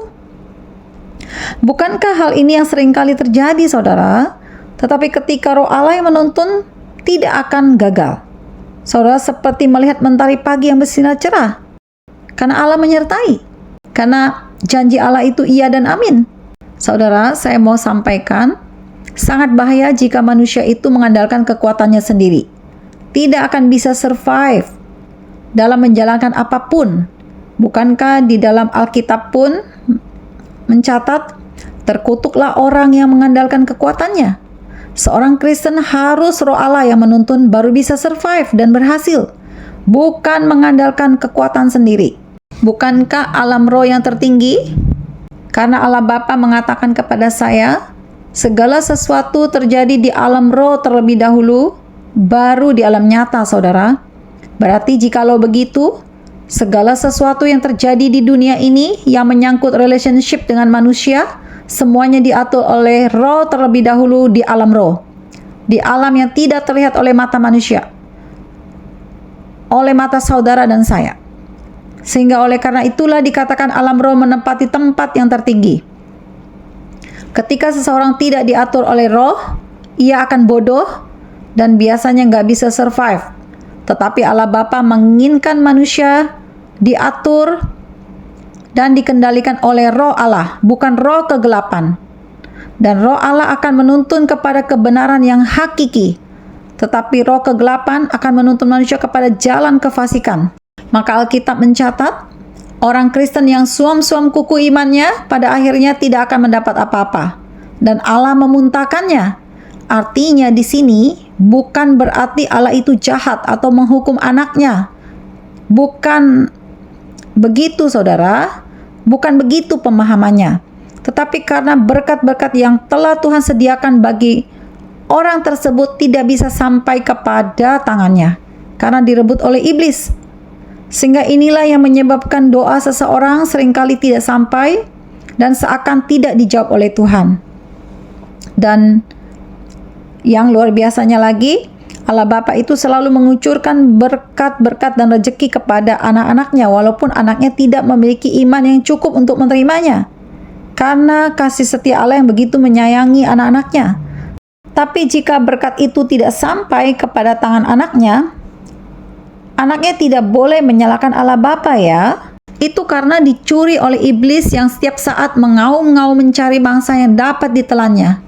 Bukankah hal ini yang seringkali terjadi, saudara? Tetapi ketika roh Allah yang menuntun, tidak akan gagal. Saudara seperti melihat mentari pagi yang bersinar cerah. Karena Allah menyertai. Karena janji Allah itu iya dan amin. Saudara, saya mau sampaikan, sangat bahaya jika manusia itu mengandalkan kekuatannya sendiri. Tidak akan bisa survive dalam menjalankan apapun. Bukankah di dalam Alkitab pun mencatat, terkutuklah orang yang mengandalkan kekuatannya. Seorang Kristen harus roh Allah yang menuntun baru bisa survive dan berhasil. Bukan mengandalkan kekuatan sendiri. Bukankah alam roh yang tertinggi? Karena Allah Bapa mengatakan kepada saya, segala sesuatu terjadi di alam roh terlebih dahulu, baru di alam nyata, saudara. Berarti jikalau begitu, segala sesuatu yang terjadi di dunia ini yang menyangkut relationship dengan manusia, semuanya diatur oleh roh terlebih dahulu di alam roh. Di alam yang tidak terlihat oleh mata manusia. oleh mata saudara dan saya. Sehingga oleh karena itulah dikatakan alam roh menempati tempat yang tertinggi. Ketika seseorang tidak diatur oleh roh, ia akan bodoh dan biasanya nggak bisa survive. Tetapi Allah Bapa menginginkan manusia diatur dan dikendalikan oleh roh Allah, bukan roh kegelapan. Dan roh Allah akan menuntun kepada kebenaran yang hakiki. Tetapi roh kegelapan akan menuntun manusia kepada jalan kefasikan. Maka Alkitab mencatat, orang Kristen yang suam-suam kuku imannya pada akhirnya tidak akan mendapat apa-apa. Dan Allah memuntahkannya. Artinya di sini bukan berarti Allah itu jahat atau menghukum anaknya. Bukan begitu saudara. Bukan begitu pemahamannya. Tetapi karena berkat-berkat yang telah Tuhan sediakan bagi orang tersebut tidak bisa sampai kepada tangannya. Karena direbut oleh iblis. Sehingga inilah yang menyebabkan doa seseorang seringkali tidak sampai dan seakan tidak dijawab oleh Tuhan. Dan yang luar biasanya lagi, Allah Bapa itu selalu mengucurkan berkat-berkat dan rezeki kepada anak-anaknya walaupun anaknya tidak memiliki iman yang cukup untuk menerimanya. Karena kasih setia Allah yang begitu menyayangi anak-anaknya. Tapi jika berkat itu tidak sampai kepada tangan anaknya tidak boleh menyalahkan Allah Bapa ya. Itu karena dicuri oleh iblis yang setiap saat mengaum-ngaum mencari bangsa yang dapat ditelannya.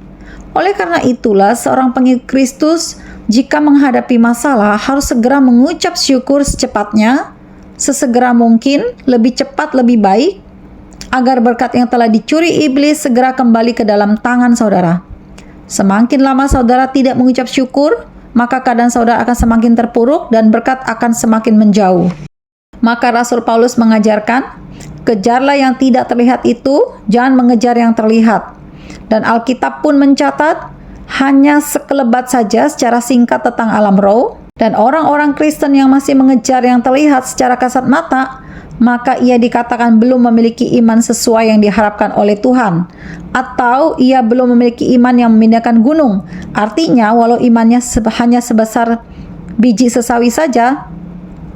Oleh karena itulah seorang pengikut Kristus jika menghadapi masalah harus segera mengucap syukur secepatnya, sesegera mungkin, lebih cepat lebih baik, agar berkat yang telah dicuri iblis segera kembali ke dalam tangan saudara. Semakin lama saudara tidak mengucap syukur, maka keadaan saudara akan semakin terpuruk dan berkat akan semakin menjauh. Maka Rasul Paulus mengajarkan, kejarlah yang tidak terlihat itu, jangan mengejar yang terlihat. Dan Alkitab pun mencatat, hanya sekelebat saja secara singkat tentang alam roh, dan orang-orang Kristen yang masih mengejar yang terlihat secara kasat mata, maka ia dikatakan belum memiliki iman sesuai yang diharapkan oleh Tuhan. Atau ia belum memiliki iman yang memindahkan gunung. Artinya, walau imannya hanya sebesar biji sesawi saja,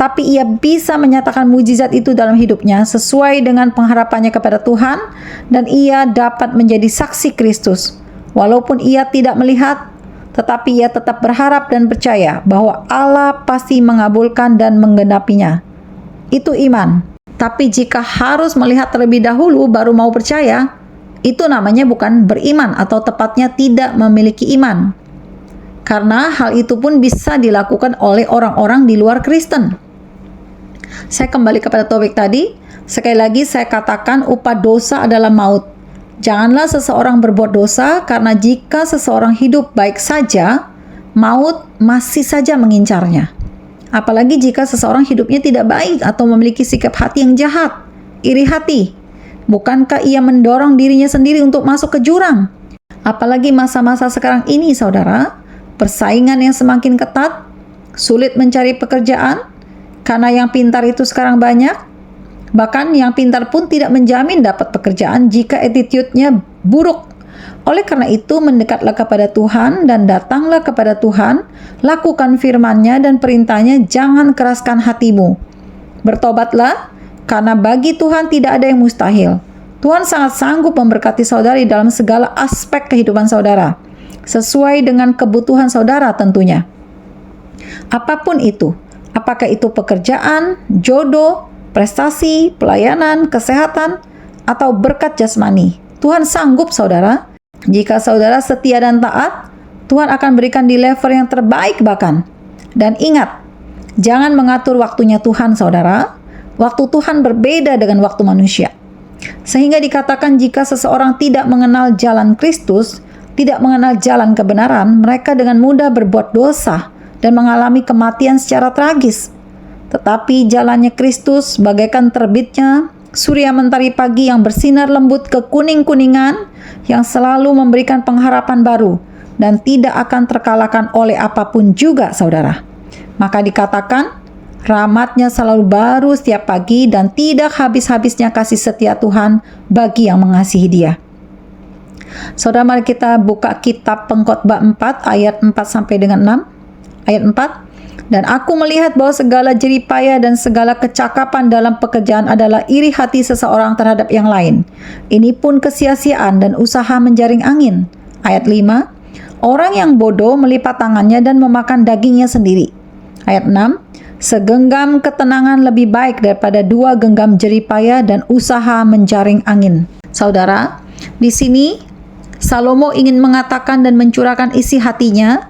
tapi ia bisa menyatakan mujizat itu dalam hidupnya sesuai dengan pengharapannya kepada Tuhan, dan ia dapat menjadi saksi Kristus. Walaupun ia tidak melihat, tetapi ia tetap berharap dan percaya bahwa Allah pasti mengabulkan dan menggenapinya. Itu iman. Tapi jika harus melihat terlebih dahulu baru mau percaya, itu namanya bukan beriman atau tepatnya tidak memiliki iman. Karena hal itu pun bisa dilakukan oleh orang-orang di luar Kristen. Saya kembali kepada topik tadi. Sekali lagi saya katakan upah dosa adalah maut. Janganlah seseorang berbuat dosa, karena jika seseorang hidup baik saja, maut masih saja mengincarnya. Apalagi jika seseorang hidupnya tidak baik atau memiliki sikap hati yang jahat, iri hati. Bukankah ia mendorong dirinya sendiri untuk masuk ke jurang? Apalagi masa-masa sekarang ini, saudara, persaingan yang semakin ketat, sulit mencari pekerjaan, karena yang pintar itu sekarang banyak. Bahkan yang pintar pun tidak menjamin dapat pekerjaan jika attitude-nya buruk. Oleh karena itu, mendekatlah kepada Tuhan dan datanglah kepada Tuhan, lakukan firman-Nya dan perintah-Nya, jangan keraskan hatimu. Bertobatlah, karena bagi Tuhan tidak ada yang mustahil. Tuhan sangat sanggup memberkati saudari dalam segala aspek kehidupan saudara, sesuai dengan kebutuhan saudara tentunya. Apapun itu, apakah itu pekerjaan, jodoh, prestasi, pelayanan, kesehatan, atau berkat jasmani, Tuhan sanggup saudara. Jika saudara setia dan taat, Tuhan akan berikan di level yang terbaik bahkan. Dan ingat, jangan mengatur waktunya Tuhan saudara. Waktu Tuhan berbeda dengan waktu manusia. Sehingga dikatakan jika seseorang tidak mengenal jalan Kristus, tidak mengenal jalan kebenaran, mereka dengan mudah berbuat dosa dan mengalami kematian secara tragis. Tetapi jalannya Kristus bagaikan terbitnya surya mentari pagi yang bersinar lembut kekuning-kuningan, yang selalu memberikan pengharapan baru dan tidak akan terkalahkan oleh apapun juga saudara. Maka dikatakan, rahmat-Nya selalu baru setiap pagi dan tidak habis-habisnya kasih setia Tuhan bagi yang mengasihi Dia. Saudara, mari kita buka kitab Pengkhotbah 4 ayat 4 sampai dengan 6. Ayat 4, Dan aku melihat bahwa segala jeripaya dan segala kecakapan dalam pekerjaan adalah iri hati seseorang terhadap yang lain. Ini pun kesia-siaan dan usaha menjaring angin. Ayat 5, orang yang bodoh melipat tangannya dan memakan dagingnya sendiri. Ayat 6, segenggam ketenangan lebih baik daripada 2 genggam jeripaya dan usaha menjaring angin. Saudara, di sini Salomo ingin mengatakan dan mencurahkan isi hatinya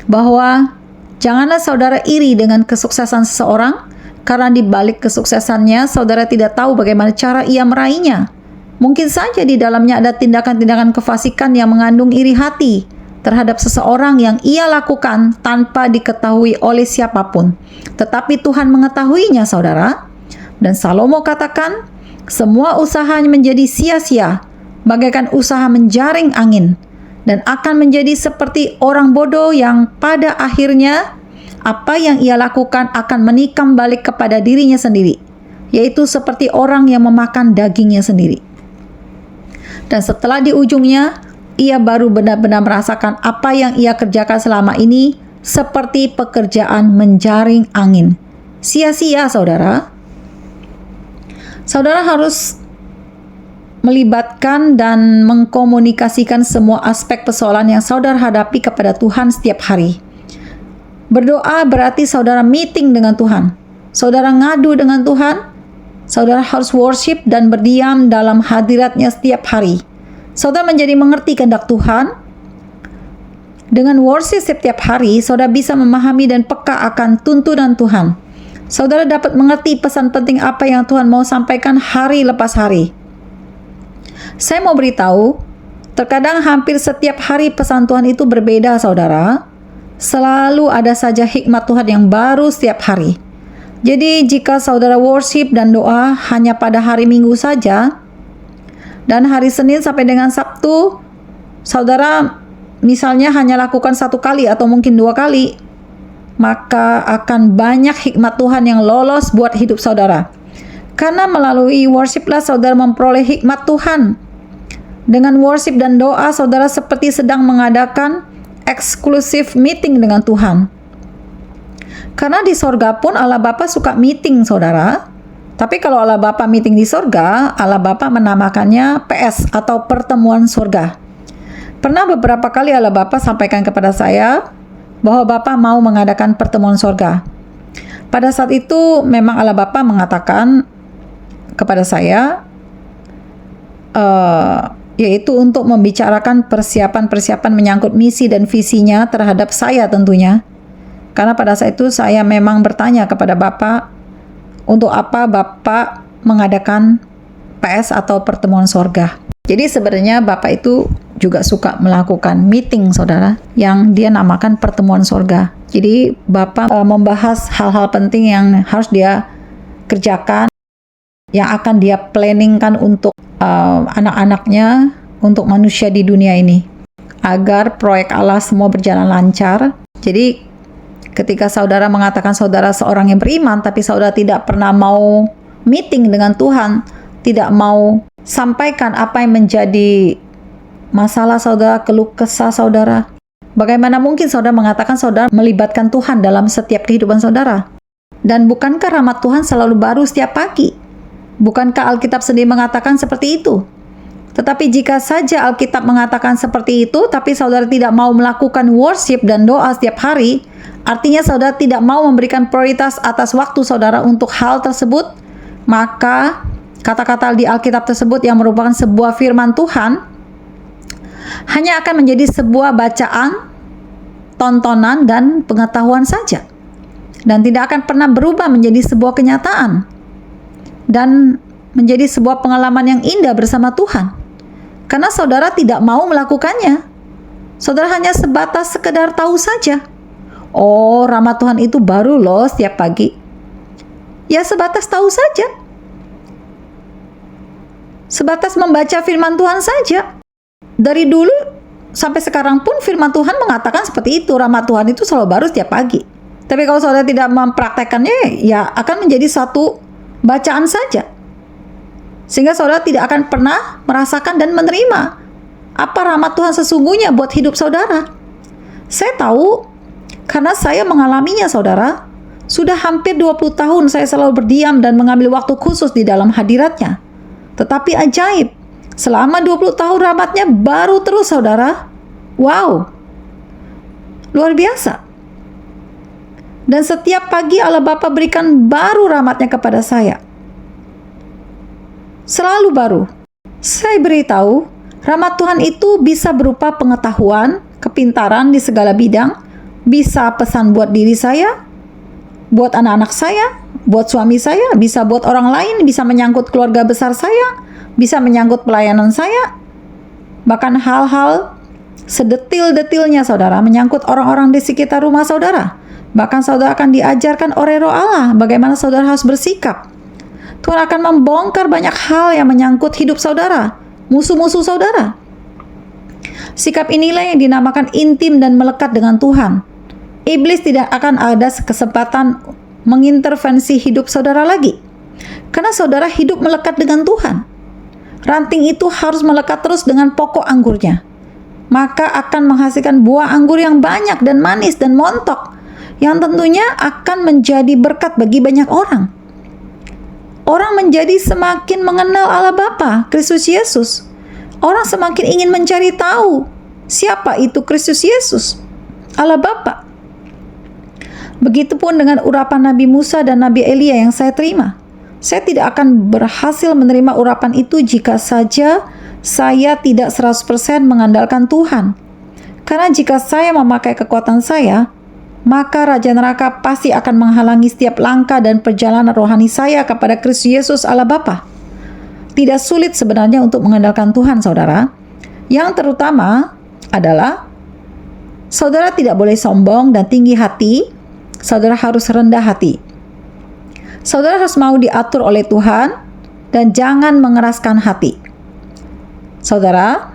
bahwa janganlah saudara iri dengan kesuksesan seseorang, karena di balik kesuksesannya saudara tidak tahu bagaimana cara ia meraihnya. Mungkin saja di dalamnya ada tindakan-tindakan kefasikan yang mengandung iri hati terhadap seseorang yang ia lakukan tanpa diketahui oleh siapapun. Tetapi Tuhan mengetahuinya, saudara. Dan Salomo katakan, semua usahanya menjadi sia-sia, bagaikan usaha menjaring angin, dan akan menjadi seperti orang bodoh yang pada akhirnya apa yang ia lakukan akan menikam balik kepada dirinya sendiri, yaitu seperti orang yang memakan dagingnya sendiri. Dan setelah di ujungnya, ia baru benar-benar merasakan apa yang ia kerjakan selama ini seperti pekerjaan menjaring angin. Sia-sia, saudara. Saudara harus melibatkan dan mengkomunikasikan semua aspek persoalan yang saudara hadapi kepada Tuhan setiap hari. Berdoa berarti saudara meeting dengan Tuhan. Saudara ngadu dengan Tuhan. Saudara harus worship dan berdiam dalam hadirat-Nya setiap hari. Saudara menjadi mengerti kehendak Tuhan. Dengan worship setiap hari, saudara bisa memahami dan peka akan tuntunan Tuhan. Saudara dapat mengerti pesan penting apa yang Tuhan mau sampaikan hari lepas hari. Saya mau beritahu, terkadang hampir setiap hari pesan Tuhan itu berbeda, saudara. Selalu ada saja hikmat Tuhan yang baru setiap hari. Jadi jika saudara worship dan doa hanya pada hari Minggu saja, dan hari Senin sampai dengan Sabtu, saudara misalnya hanya lakukan 1 kali atau mungkin 2 kali, maka akan banyak hikmat Tuhan yang lolos buat hidup saudara. Karena melalui worshiplah saudara memperoleh hikmat Tuhan. Dengan worship dan doa, saudara seperti sedang mengadakan eksklusif meeting dengan Tuhan. Karena di sorga pun Allah Bapa suka meeting, saudara. Tapi kalau Allah Bapa meeting di sorga, Allah Bapa menamakannya PS atau pertemuan sorga. Pernah beberapa kali Allah Bapa sampaikan kepada saya bahwa Bapa mau mengadakan pertemuan sorga. Pada saat itu memang Allah Bapa mengatakan kepada saya, yaitu untuk membicarakan persiapan-persiapan menyangkut misi dan visinya terhadap saya tentunya. Karena pada saat itu saya memang bertanya kepada Bapak, untuk apa Bapak mengadakan PS atau pertemuan sorga. Jadi sebenarnya Bapak itu juga suka melakukan meeting, saudara, yang dia namakan pertemuan sorga. Jadi Bapak membahas hal-hal penting yang harus dia kerjakan, yang akan dia planningkan untuk anak-anaknya, untuk manusia di dunia ini, agar proyek Allah semua berjalan lancar. Jadi ketika saudara mengatakan saudara seorang yang beriman, tapi saudara tidak pernah mau meeting dengan Tuhan, tidak mau sampaikan apa yang menjadi masalah saudara, keluh kesah saudara, bagaimana mungkin saudara mengatakan saudara melibatkan Tuhan dalam setiap kehidupan saudara? Dan bukankah rahmat Tuhan selalu baru setiap pagi? Bukankah Alkitab sendiri mengatakan seperti itu? Tetapi jika saja Alkitab mengatakan seperti itu, tapi saudara tidak mau melakukan worship dan doa setiap hari, artinya saudara tidak mau memberikan prioritas atas waktu saudara untuk hal tersebut, maka kata-kata di Alkitab tersebut yang merupakan sebuah firman Tuhan hanya akan menjadi sebuah bacaan, tontonan, dan pengetahuan saja, dan tidak akan pernah berubah menjadi sebuah kenyataan dan menjadi sebuah pengalaman yang indah bersama Tuhan. Karena saudara tidak mau melakukannya. Saudara hanya sebatas sekedar tahu saja. Oh, rahmat Tuhan itu baru loh setiap pagi. Ya sebatas tahu saja. Sebatas membaca firman Tuhan saja. Dari dulu sampai sekarang pun firman Tuhan mengatakan seperti itu. Rahmat Tuhan itu selalu baru setiap pagi. Tapi kalau saudara tidak mempraktekannya, ya akan menjadi satu bacaan saja. Sehingga saudara tidak akan pernah merasakan dan menerima apa rahmat Tuhan sesungguhnya buat hidup saudara. Saya tahu Karena saya mengalaminya, saudara. Sudah hampir 20 tahun saya selalu berdiam dan mengambil waktu khusus di dalam hadiratnya. Tetapi ajaib, selama 20 tahun rahmatnya baru terus, saudara. Wow, luar biasa. Dan setiap pagi Allah Bapa berikan baru rahmatnya kepada saya. Selalu baru. Saya beritahu, rahmat Tuhan itu bisa berupa pengetahuan, kepintaran di segala bidang, bisa pesan buat diri saya, buat anak-anak saya, buat suami saya, bisa buat orang lain, bisa menyangkut keluarga besar saya, bisa menyangkut pelayanan saya, bahkan hal-hal sedetil-detilnya, saudara, menyangkut orang-orang di sekitar rumah saudara. Bahkan saudara akan diajarkan oleh Roh Allah bagaimana saudara harus bersikap. Tuhan akan membongkar banyak hal yang menyangkut hidup saudara, musuh-musuh saudara. Sikap inilah yang dinamakan intim dan melekat dengan Tuhan. Iblis tidak akan ada kesempatan mengintervensi hidup saudara lagi. Karena saudara hidup melekat dengan Tuhan. Ranting itu harus melekat terus dengan pokok anggurnya. Maka akan menghasilkan buah anggur yang banyak dan manis dan montok, yang tentunya akan menjadi berkat bagi banyak orang. Orang menjadi semakin mengenal Allah Bapa, Kristus Yesus. Orang semakin ingin mencari tahu siapa itu Kristus Yesus, Allah Bapa. Begitupun dengan urapan Nabi Musa dan Nabi Elia yang saya terima. Saya tidak akan berhasil menerima urapan itu jika saja saya tidak 100% mengandalkan Tuhan. Karena jika saya memakai kekuatan saya, maka Raja Neraka pasti akan menghalangi setiap langkah dan perjalanan rohani saya kepada Kristus Yesus Allah Bapa. Tidak sulit sebenarnya untuk mengandalkan Tuhan, saudara. Yang terutama adalah saudara tidak boleh sombong dan tinggi hati. Saudara harus rendah hati. Saudara harus mau diatur oleh Tuhan dan jangan mengeraskan hati. Saudara,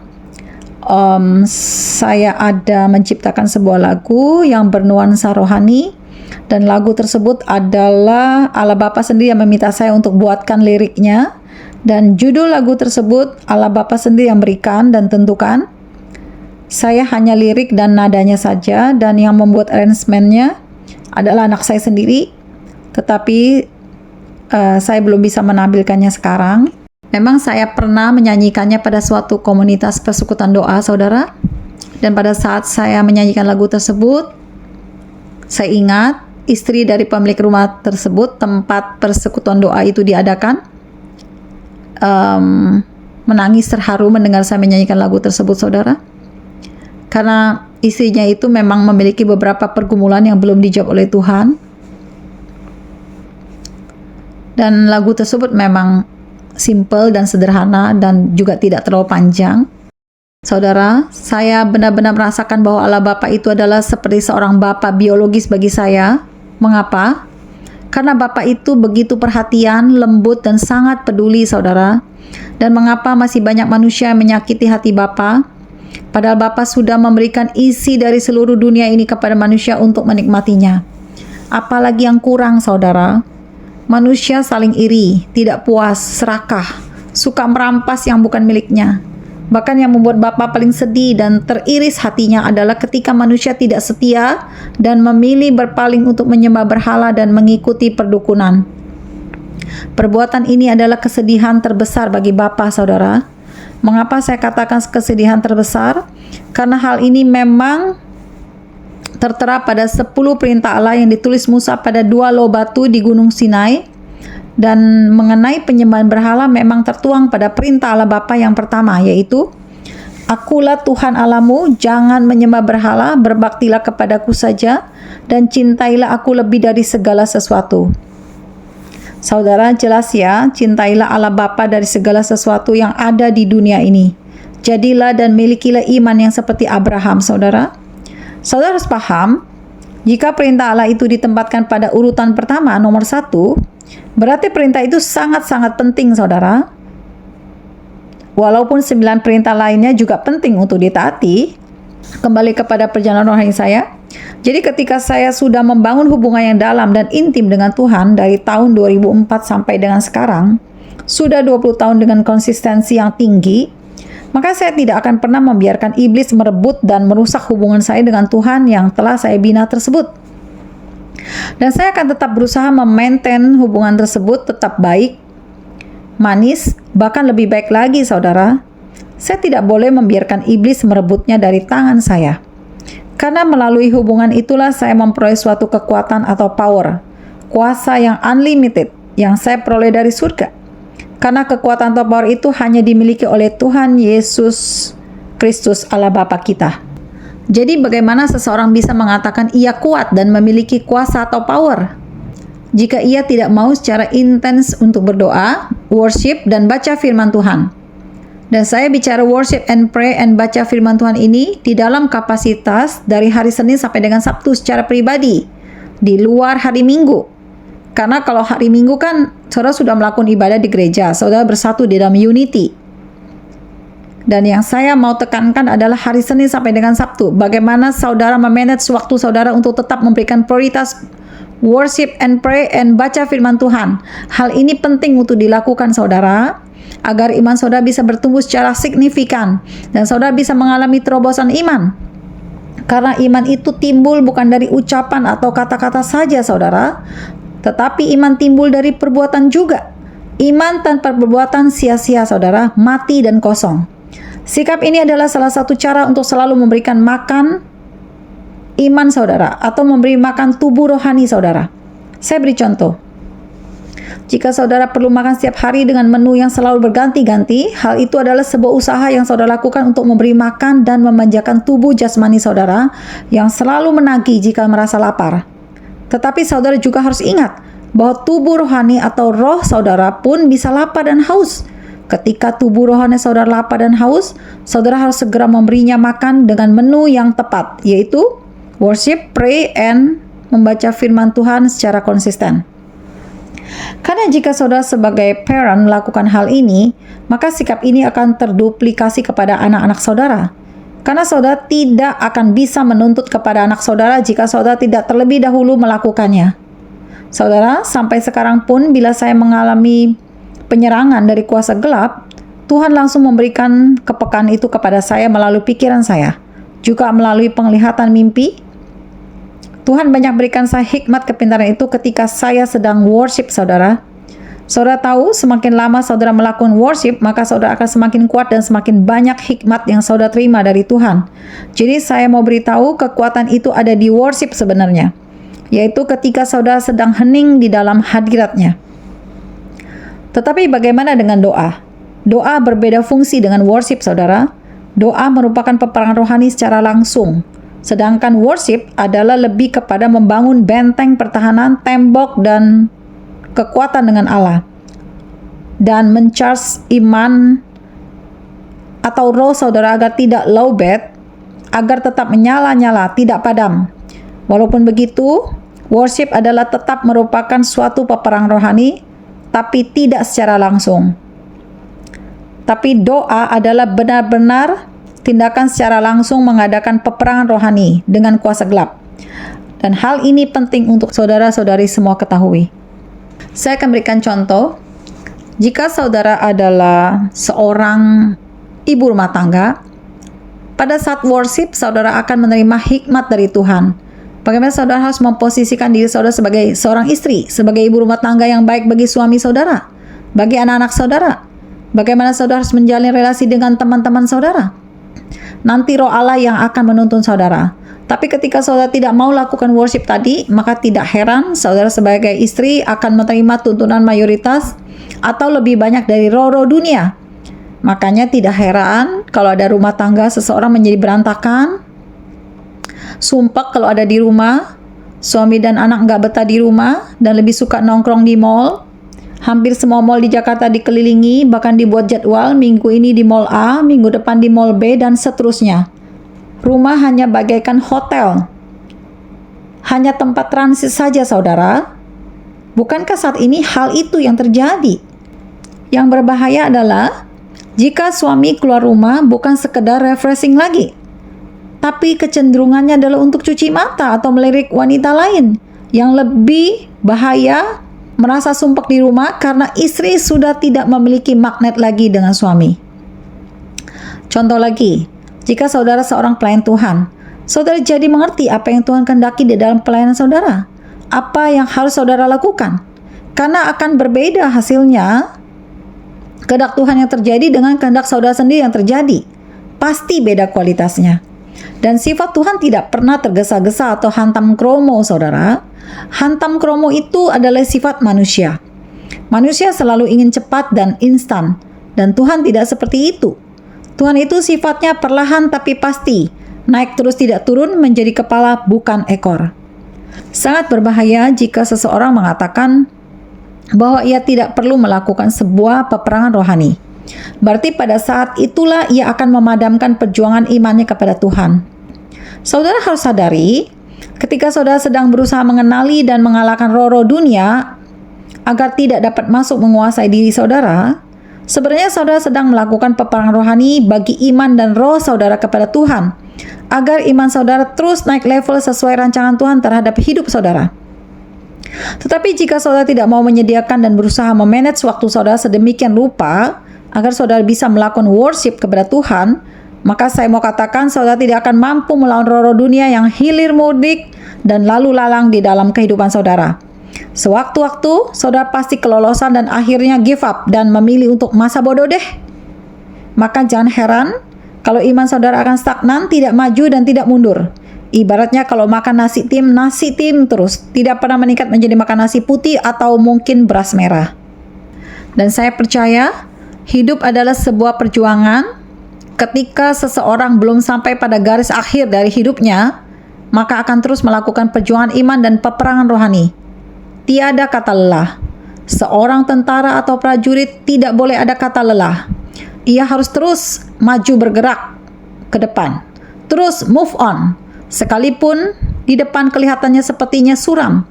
saya ada menciptakan sebuah lagu yang bernuansa rohani, dan lagu tersebut adalah Allah Bapa sendiri yang meminta saya untuk buatkan liriknya, dan judul lagu tersebut Allah Bapa sendiri yang berikan dan tentukan. Saya hanya lirik dan nadanya saja, dan yang membuat arrangementnya adalah anak saya sendiri, tetapi saya belum bisa menampilkannya sekarang. Memang saya pernah menyanyikannya pada suatu komunitas persekutuan doa, saudara. Dan pada saat saya menyanyikan lagu tersebut, saya ingat istri dari pemilik rumah tersebut, tempat persekutuan doa itu diadakan, menangis terharu mendengar saya menyanyikan lagu tersebut, saudara. Karena istrinya itu memang memiliki beberapa pergumulan yang belum dijawab oleh Tuhan. Dan lagu tersebut memang simple dan sederhana dan juga tidak terlalu panjang. Saudara, saya benar-benar merasakan bahwa Allah Bapa itu adalah seperti seorang bapa biologis bagi saya. Mengapa? Karena Bapa itu begitu perhatian, lembut, dan sangat peduli, saudara. Dan mengapa masih banyak manusia yang menyakiti hati Bapa? Padahal Bapa sudah memberikan isi dari seluruh dunia ini kepada manusia untuk menikmatinya. Apalagi yang kurang, saudara? Manusia saling iri, tidak puas, serakah, suka merampas yang bukan miliknya. Bahkan yang membuat Bapa paling sedih dan teriris hatinya adalah ketika manusia tidak setia dan memilih berpaling untuk menyembah berhala dan mengikuti perdukunan. Perbuatan ini adalah kesedihan terbesar bagi Bapa, saudara. Mengapa saya katakan kesedihan terbesar? Karena hal ini memang tertera pada 10 perintah Allah yang ditulis Musa pada 2 loh batu di Gunung Sinai. Dan mengenai penyembahan berhala memang tertuang pada perintah Allah Bapa yang pertama, yaitu Akulah Tuhan Allahmu, jangan menyembah berhala, berbaktilah kepadaku saja, dan cintailah aku lebih dari segala sesuatu. Saudara, jelas ya, cintailah Allah Bapa dari segala sesuatu yang ada di dunia ini. Jadilah dan milikilah iman yang seperti Abraham, saudara. Saudara harus paham, jika perintah Allah itu ditempatkan pada urutan pertama, nomor 1, berarti perintah itu sangat-sangat penting, saudara. Walaupun 9 perintah lainnya juga penting untuk ditaati. Kembali kepada perjalanan rohani saya. Jadi ketika saya sudah membangun hubungan yang dalam dan intim dengan Tuhan dari tahun 2004 sampai dengan sekarang, sudah 20 tahun dengan konsistensi yang tinggi, maka saya tidak akan pernah membiarkan iblis merebut dan merusak hubungan saya dengan Tuhan yang telah saya bina tersebut. Dan saya akan tetap berusaha memaintain hubungan tersebut tetap baik, manis, bahkan lebih baik lagi, saudara. Saya tidak boleh membiarkan iblis merebutnya dari tangan saya. Karena melalui hubungan itulah saya memperoleh suatu kekuatan atau power, kuasa yang unlimited yang saya peroleh dari surga. Karena kekuatan atau power itu hanya dimiliki oleh Tuhan Yesus Kristus Allah Bapa kita. Jadi bagaimana seseorang bisa mengatakan ia kuat dan memiliki kuasa atau power jika ia tidak mau secara intens untuk berdoa, worship, dan baca firman Tuhan? Dan saya bicara worship and pray and baca firman Tuhan ini di dalam kapasitas dari hari Senin sampai dengan Sabtu secara pribadi, di luar hari Minggu. Karena kalau hari Minggu kan saudara sudah melakukan ibadah di gereja, saudara bersatu di dalam unity. Dan yang saya mau tekankan adalah hari Senin sampai dengan Sabtu. Bagaimana saudara memanage waktu saudara untuk tetap memberikan prioritas worship and pray and baca firman Tuhan. Hal ini penting untuk dilakukan saudara, agar iman saudara bisa bertumbuh secara signifikan dan saudara bisa mengalami terobosan iman. Karena iman itu timbul bukan dari ucapan atau kata-kata saja saudara, tetapi iman timbul dari perbuatan juga. Iman tanpa perbuatan sia-sia saudara, mati dan kosong. Sikap ini adalah salah satu cara untuk selalu memberikan makan iman saudara atau memberi makan tubuh rohani saudara. Saya beri contoh. Jika saudara perlu makan setiap hari dengan menu yang selalu berganti-ganti, hal itu adalah sebuah usaha yang saudara lakukan untuk memberi makan dan memanjakan tubuh jasmani saudara yang selalu menagih jika merasa lapar. Tetapi saudara juga harus ingat bahwa tubuh rohani atau roh saudara pun bisa lapar dan haus. Ketika tubuh rohani saudara lapar dan haus, saudara harus segera memberinya makan dengan menu yang tepat, yaitu worship, pray, and membaca firman Tuhan secara konsisten. Karena jika saudara sebagai parent melakukan hal ini, maka sikap ini akan terduplikasi kepada anak-anak saudara. Karena saudara tidak akan bisa menuntut kepada anak saudara jika saudara tidak terlebih dahulu melakukannya. Saudara, sampai sekarang pun bila saya mengalami penyerangan dari kuasa gelap, Tuhan langsung memberikan kepekaan itu kepada saya melalui pikiran saya, juga melalui penglihatan mimpi. Tuhan banyak berikan saya hikmat kepintaran itu ketika saya sedang worship saudara. Saudara tahu, semakin lama saudara melakukan worship, maka saudara akan semakin kuat dan semakin banyak hikmat yang saudara terima dari Tuhan. Jadi saya mau beritahu kekuatan itu ada di worship sebenarnya, yaitu ketika saudara sedang hening di dalam hadiratnya. Tetapi bagaimana dengan doa? Doa berbeda fungsi dengan worship saudara. Doa merupakan peperangan rohani secara langsung. Sedangkan worship adalah lebih kepada membangun benteng pertahanan, tembok, dan kekuatan dengan Allah. Dan mencharge iman atau roh saudara agar tidak lowbat, agar tetap menyala-nyala, tidak padam. Walaupun begitu, worship adalah tetap merupakan suatu peperangan rohani, tapi tidak secara langsung. Tapi doa adalah benar-benar tindakan secara langsung mengadakan peperangan rohani dengan kuasa gelap. Dan hal ini penting untuk saudara-saudari semua ketahui. Saya akan berikan contoh. Jika saudara adalah seorang ibu rumah tangga, pada saat worship saudara akan menerima hikmat dari Tuhan. Bagaimana saudara harus memposisikan diri saudara sebagai seorang istri, sebagai ibu rumah tangga yang baik bagi suami saudara, bagi anak-anak saudara. Bagaimana saudara harus menjalin relasi dengan teman-teman saudara. Nanti roh Allah yang akan menuntun saudara. Tapi ketika saudara tidak mau lakukan worship tadi, maka tidak heran saudara sebagai istri akan menerima tuntunan mayoritas atau lebih banyak dari roh-roh dunia. Makanya tidak heran kalau ada rumah tangga seseorang menjadi berantakan, sumpah kalau ada di rumah, suami dan anak nggak betah di rumah dan lebih suka nongkrong di mall. Hampir semua mall di Jakarta dikelilingi, bahkan dibuat jadwal minggu ini di mall A, minggu depan di mall B, dan seterusnya. Rumah hanya bagaikan hotel. Hanya tempat transit saja saudara. Bukankah saat ini hal itu yang terjadi? Yang berbahaya adalah jika suami keluar rumah bukan sekedar refreshing lagi, tapi kecenderungannya adalah untuk cuci mata atau melirik wanita lain. Yang lebih bahaya, merasa sumpek di rumah karena istri sudah tidak memiliki magnet lagi dengan suami. Contoh lagi, jika saudara seorang pelayan Tuhan, saudara jadi mengerti apa yang Tuhan kehendaki di dalam pelayanan saudara. Apa yang harus saudara lakukan? Karena akan berbeda hasilnya kehendak Tuhan yang terjadi dengan kehendak saudara sendiri yang terjadi. Pasti beda kualitasnya. Dan sifat Tuhan tidak pernah tergesa-gesa atau hantam kromo, saudara. Hantam kromo itu adalah sifat manusia. Manusia selalu ingin cepat dan instan. Dan Tuhan tidak seperti itu. Tuhan itu sifatnya perlahan tapi pasti. Naik terus tidak turun, menjadi kepala bukan ekor. Sangat berbahaya jika seseorang mengatakan bahwa ia tidak perlu melakukan sebuah peperangan rohani. Berarti pada saat itulah ia akan memadamkan perjuangan imannya kepada Tuhan. Saudara harus sadari, ketika saudara sedang berusaha mengenali dan mengalahkan roh-roh dunia agar tidak dapat masuk menguasai diri saudara, sebenarnya saudara sedang melakukan peperangan rohani bagi iman dan roh saudara kepada Tuhan, agar iman saudara terus naik level sesuai rancangan Tuhan terhadap hidup saudara. Tetapi jika saudara tidak mau menyediakan dan berusaha memanage waktu saudara sedemikian rupa agar saudara bisa melakukan worship kepada Tuhan, maka saya mau katakan saudara tidak akan mampu melawan roh-roh dunia yang hilir mudik dan lalu lalang di dalam kehidupan saudara. Sewaktu-waktu saudara pasti kelolosan dan akhirnya give up dan memilih untuk masa bodoh deh. Maka jangan heran kalau iman saudara akan stagnan, tidak maju dan tidak mundur. Ibaratnya kalau makan nasi tim terus, tidak pernah meningkat menjadi makan nasi putih atau mungkin beras merah. Dan saya percaya hidup adalah sebuah perjuangan. Ketika seseorang belum sampai pada garis akhir dari hidupnya, maka akan terus melakukan perjuangan iman dan peperangan rohani. Tiada kata lelah. Seorang tentara atau prajurit tidak boleh ada kata lelah. Ia harus terus maju bergerak ke depan. Terus move on. Sekalipun di depan kelihatannya sepertinya suram,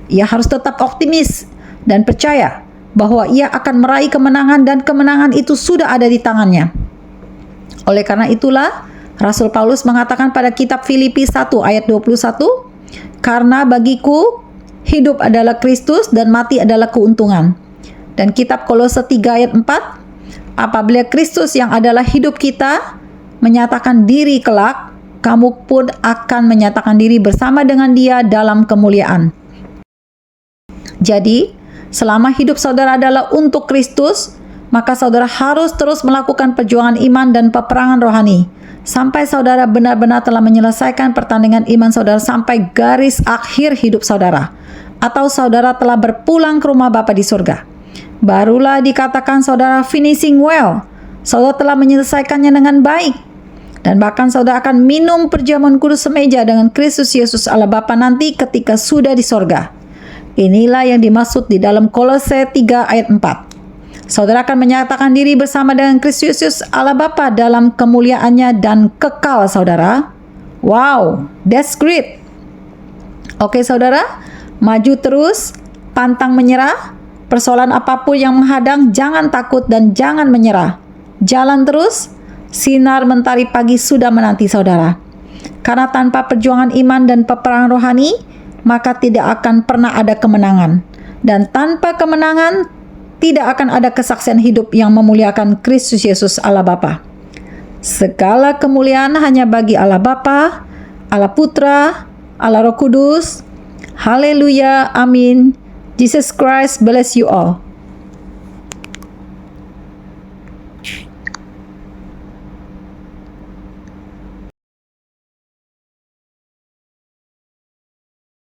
ia harus tetap optimis dan percaya bahwa ia akan meraih kemenangan dan kemenangan itu sudah ada di tangannya. Oleh karena itulah, Rasul Paulus mengatakan pada kitab Filipi 1 ayat 21, "Karena bagiku hidup adalah Kristus dan mati adalah keuntungan." Dan kitab Kolose 3 ayat 4, "Apabila Kristus yang adalah hidup kita menyatakan diri kelak, kamu pun akan menyatakan diri bersama dengan Dia dalam kemuliaan." Jadi, selama hidup saudara adalah untuk Kristus, maka saudara harus terus melakukan perjuangan iman dan peperangan rohani sampai saudara benar-benar telah menyelesaikan pertandingan iman saudara sampai garis akhir hidup saudara, atau saudara telah berpulang ke rumah Bapa di surga. Barulah dikatakan saudara finishing well. Saudara telah menyelesaikannya dengan baik. Dan bahkan saudara akan minum perjamuan kudus semeja dengan Kristus Yesus Allah Bapa nanti ketika sudah di sorga. Inilah yang dimaksud di dalam Kolose 3 ayat 4. Saudara akan menyatakan diri bersama dengan Kristus Yesus Allah Bapa dalam kemuliaannya dan kekal, saudara. Wow, that's great. Oke, saudara, maju terus, pantang menyerah. Persoalan apapun yang menghadang, jangan takut dan jangan menyerah. Jalan terus, sinar mentari pagi sudah menanti saudara. Karena tanpa perjuangan iman dan peperangan rohani, maka tidak akan pernah ada kemenangan. Dan tanpa kemenangan, tidak akan ada kesaksian hidup yang memuliakan Kristus Yesus Allah Bapa. Segala kemuliaan hanya bagi Allah Bapa, Allah Putra, Allah Roh Kudus. Haleluya, amin. Jesus Christ bless you all.